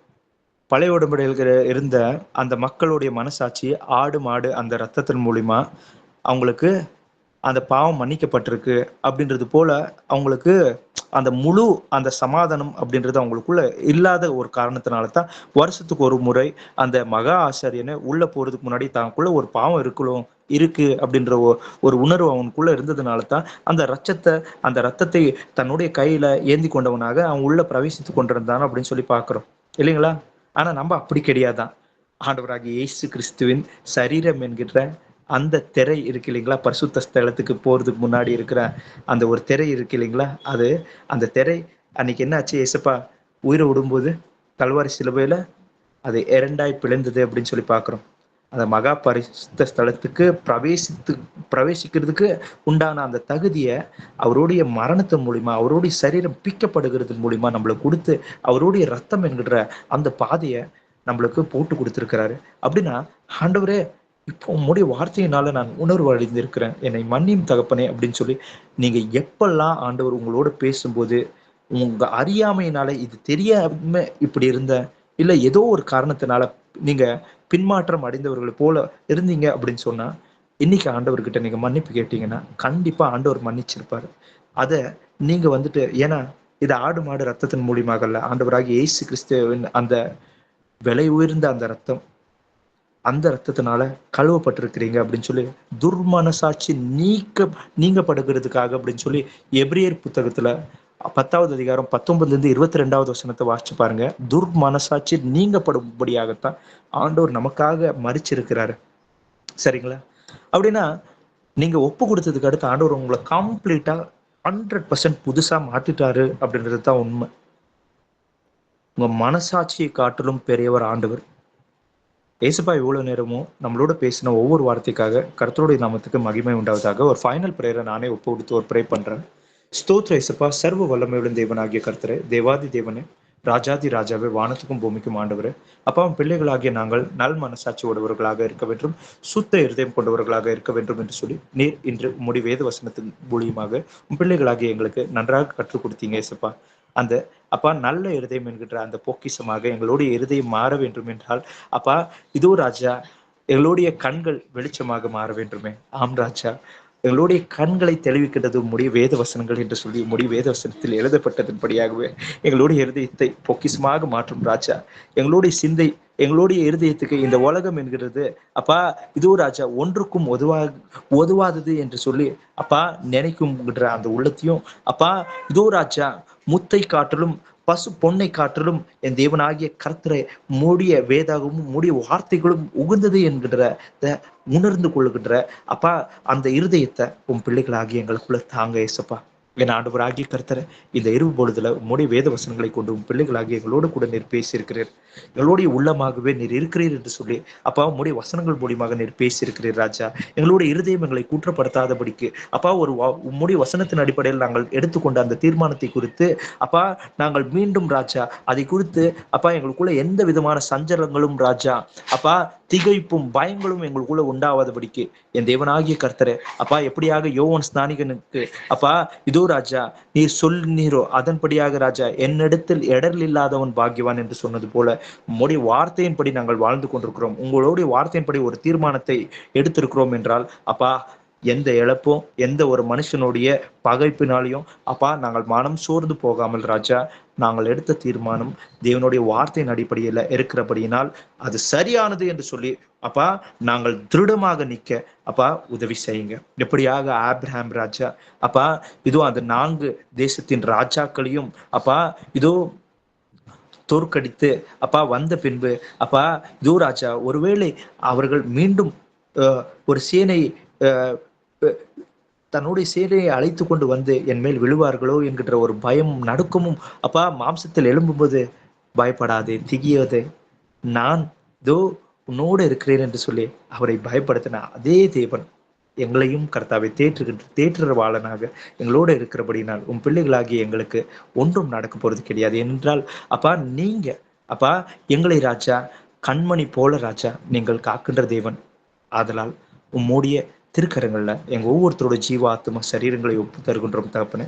பழைய உடன்படிக்கையில இருந்த அந்த மக்களுடைய மனசாட்சி ஆடு மாடு அந்த ரத்தத்தின் மூலியமா அவங்களுக்கு அந்த பாவம் மன்னிக்கப்பட்டிருக்கு அப்படின்றது போல அவங்களுக்கு அந்த முழு அந்த சமாதானம் அப்படின்றது அவங்களுக்குள்ள இல்லாத ஒரு காரணத்தினால தான் வருஷத்துக்கு ஒரு முறை அந்த மகா ஆசாரியனை உள்ள போறதுக்கு முன்னாடி தாக்குள்ள ஒரு பாவம் இருக்கு அப்படின்ற ஒரு உணர்வு அவனுக்குள்ள இருந்ததுனால தான் அந்த ரத்தத்தை தன்னுடைய கையில ஏந்தி கொண்டவனாக அவன் உள்ள பிரவேசித்து கொண்டிருந்தான் அப்படின்னு சொல்லி பாக்குறோம் இல்லைங்களா? ஆனா நம்ம அப்படி கிடையாதான். ஆண்டவராகிய இயேசு கிறிஸ்துவின் சரீரம் என்கிற அந்த திரை இருக்கு இல்லைங்களா, பரிசுத்த ஸ்தலத்துக்கு போறதுக்கு முன்னாடி இருக்கிற அந்த ஒரு திரை இருக்கு இல்லைங்களா, அந்த திரை அன்னைக்கு என்ன ஆச்சு? ஏசப்பா உயிரை விடும்போது கல்வாரி சிலுவையில அது 2ஆய் பிளந்தது அப்படின்னு சொல்லி பாக்குறோம். அந்த மகா பரிசுத்த ஸ்தலத்துக்கு பிரவேசிக்கிறதுக்கு உண்டான அந்த தகுதியை அவருடைய மரணத்தின் மூலியமா, அவருடைய சரீரம் பிக்கப்படுகிறது மூலியமா நம்மளுக்கு கொடுத்து, அவருடைய ரத்தம் என்கிற அந்த பாதையை நம்மளுக்கு போட்டு கொடுத்திருக்கிறாரு. அப்படின்னா ஆண்டவரே, இப்போ உங்களுடைய வார்த்தையினால நான் உணர்வு அடைந்திருக்கிறேன், என்னை மன்னியும் தகப்பனே அப்படின்னு சொல்லி நீங்க எப்பெல்லாம் ஆண்டவர் உங்களோட பேசும்போது உங்க அறியாமையினால இது தெரியாம இப்படி இருந்த, இல்ல ஏதோ ஒரு காரணத்தினால நீங்க பின்மாற்றம் அடைந்தவர்களை போல இருந்தீங்க அப்படின்னு சொன்னா, இன்னைக்கு ஆண்டவர்கிட்ட நீங்க மன்னிப்பு கேட்டீங்கன்னா கண்டிப்பா ஆண்டவர் மன்னிச்சிருப்பாரு. அத நீங்க வந்துட்டு, ஏன்னா இது ஆடு மாடு ரத்தத்தின் மூலியமாக அல்ல, ஆண்டவராகிய இயேசு கிறிஸ்துவின் அந்த விலை உயர்ந்த அந்த ரத்தம், அந்த ரத்தத்தினால கழுவப்பட்டிருக்கிறீங்க அப்படின்னு சொல்லி, துர்மனசாட்சி நீங்கப்படுகிறதுக்காக அப்படின்னு சொல்லி எபிரேயர் புத்தகத்துல 10வது அதிகாரம் 19-22 வாசிச்சு பாருங்க. துர்மனசாட்சி நீங்கப்படும்படியாகத்தான் ஆண்டவர் நமக்காக மரிச்சிருக்கிறாரு. சரிங்களா? அப்படின்னா நீங்க ஒப்பு கொடுத்ததுக்கு அடுத்து ஆண்டவர் உங்களை கம்ப்ளீட்டா 100% புதுசா மாத்திட்டாரு அப்படின்றது தான் உண்மை. உங்க மனசாட்சியை காட்டிலும் பெரியவர் ஆண்டவர். ஏசப்பா இவ்வளவு நேரமும் நம்மளோட பேசின ஒவ்வொரு வார்த்தைக்காக கர்த்தருடைய நாமத்துக்கு மகிமை உண்டாவதாக ஒரு ஃபைனல் பிரேயரை நானே ஒப்பு கொடுத்து ஒரு ப்ரே பண்றேன். ஸ்தோத்திர ஏசப்பா, சர்வ வல்லமையுடன் தேவனாகிய கர்த்தரே, தேவாதி தேவனே, ராஜாதி ராஜாவே, வானத்துக்கும் பூமிக்கும் ஆண்டவரே, அப்பா பிள்ளைகளாகிய நாங்கள் நல் மனசாட்சி உடையவர்களாக இருக்க வேண்டும், சுத்த இருதயம் கொண்டவர்களாக இருக்க வேண்டும் என்று சொல்லி நீர் இன்று உம்முடைய வேத வசனத்தின் மூலியமாக பிள்ளைகளாகிய எங்களுக்கு நன்றாக கற்றுக் கொடுத்தீங்க ஏசப்பா. அந்த அப்பா நல்ல இருதயம் என்கின்ற அந்த பொக்கிஷமாக எங்களுடைய இருதயம் மாற வேண்டும் என்றால் அப்பா இதோ ராஜா எங்களுடைய கண்கள் வெளிச்சமாக மாற வேண்டுமே. ஆம் ராஜா, எங்களுடைய கண்களை தெளிவிக்கிறது உம்முடைய வேத வசனங்கள் என்று சொல்லி உம்முடைய வேத வசனத்தில் எழுதப்பட்டதன்படியாகவே எங்களுடைய இருதயத்தை பொக்கிஷமாக மாற்றும் ராஜா. எங்களுடைய சிந்தை, எங்களுடைய இருதயத்துக்கு இந்த உலகம் என்கிறது அப்பா இதோ ராஜா ஒன்றுக்கும் ஒதுவாதது என்று சொல்லி அப்பா நினைக்கும்கிற அந்த உள்ளத்தையும் அப்பா இதோ ராஜா முத்தை காட்டிலும் பசு பொன்னை காட்டிலும் என் தேவனாகிய கர்த்தரை மூடிய வேதாகமும் மூடிய வார்த்தைகளும் உகந்தது என்கிற உணர்ந்து கொள்ளுகின்ற அப்பா அந்த இருதயத்தை உன் பிள்ளைகளாகிய எங்களுக்குள்ள தாங்க ஏசப்பா. என் ஆண்டவராகிய கர்த்தரை, இந்த இரவு பொழுதுல உம்முடைய வேத வசனங்களை கொண்டு உம் பிள்ளைகளாகிய எங்களோடு கூட நீர் பேசியிருக்கிறீர். எங்களுடைய உள்ளமாகவே நீர் இருக்கிறீர் என்று சொல்லி அப்பா உம்முடைய வசனங்கள் மூலியமாக நீர் பேசியிருக்கிறீர் ராஜா. எங்களுடைய இருதயம் எங்களை குற்றப்படுத்தாதபடிக்கு அப்பா உம்முடைய வசனத்தின் அடிப்படையில் நாங்கள் எடுத்துக்கொண்ட அந்த தீர்மானத்தை குறித்து அப்பா நாங்கள் மீண்டும் ராஜா அதை குறித்து அப்பா எங்களுக்குள்ள எந்த விதமான சஞ்சலங்களும் ராஜா அப்பா திகைப்பும் பயங்களும் எங்களுக்குள்ள உண்டாவாதபடிக்கு என் தேவனாகிய கர்த்தரை அப்பா எப்படியாக யோவான் ஸ்நானிகனுக்கு அப்பா இதோ ராஜா நீர் சொன்னீரோ அதன்படியாக ராஜா என்னிடத்தில் இடரில் இல்லாதவன் பாக்கியவான் என்று சொன்னது போல உங்களுடைய வார்த்தையின்படி நாங்கள் வாழ்ந்து கொண்டிருக்கிறோம். உங்களுடைய வார்த்தையின்படி ஒரு தீர்மானத்தை எடுத்திருக்கிறோம் என்றால் அப்பா எந்த இழப்பும் எந்த ஒரு மனுஷனுடைய பகைப்பினாலையும் அப்பா நாங்கள் மனம் சோர்ந்து போகாமல் ராஜா நாங்கள் எடுத்த தீர்மானம் தேவனுடைய வார்த்தையின் அடிப்படையில் இருக்கிறபடியினால் அது சரியானது என்று சொல்லி அப்பா நாங்கள் திருடமாக நிற்க அப்பா உதவி செய்யுங்க. எப்படியாக ஆப்ரஹாம் ராஜா அப்பா இதோ அந்த 4 தேசத்தின் ராஜாக்களையும் அப்பா இதோ தோற்கடித்து அப்பா வந்த பின்பு அப்பா இதோ ராஜா ஒருவேளை அவர்கள் மீண்டும் ஒரு சேனை தன்னுடைய சேனையை அழைத்து கொண்டு வந்து என் மேல் விழுவார்களோ என்கின்ற ஒரு பயமும் நடுக்கமும் அப்பா மாம்சத்தில் எழும்பும்போது பயப்படாதே திகியாதே நான் இதோ உன்னோடு இருக்கிறேன் என்று சொல்லி அவரை பயப்படுத்தின அதே தேவன் எங்களையும் கர்த்தாவை தேற்றுவாளனாக எங்களோடு இருக்கிறபடினால் உன் பிள்ளைகளாகிய எங்களுக்கு ஒன்றும் நடக்க போறது கிடையாது என்றால் அப்பா நீங்க அப்பா எங்களை ராஜா கண்மணி போல ராஜா நீங்கள் காக்கின்ற தேவன். ஆதலால் உம்முடைய திருக்கரங்கள்ல எங்க ஒவ்வொருத்தரோட ஜீவாத்ம சரீரங்களை ஒப்பு தருகின்றோம் தகப்பனே.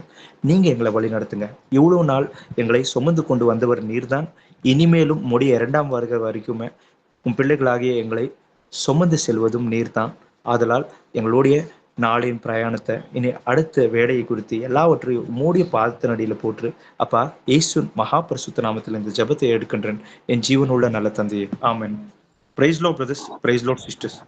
நீங்க எங்களை வழி நடத்துங்க. இவ்வளவு நாள் எங்களை சுமந்து கொண்டு வந்தவர் நீர்தான். இனிமேலும் உம்முடைய 2ஆம் வருகை வரைக்குமே உன் பிள்ளைகளாகிய எங்களை சுமந்து செல்வதும் நீர்தான். ஆதலால் எங்களுடைய நாளின் பிரயாணத்தை இனி அடுத்த வேலையை குறித்து எல்லாவற்றையும் மூடிய பாதத்தினடியில போட்டு அப்பா இயேசு மகா பரிசுத்த நாமத்தில் இந்த ஜெபத்தை எடுக்கின்றேன் என் ஜீவனுள்ள நல்ல தந்தையே. ஆமென். Praise Lord brothers, praise Lord sisters.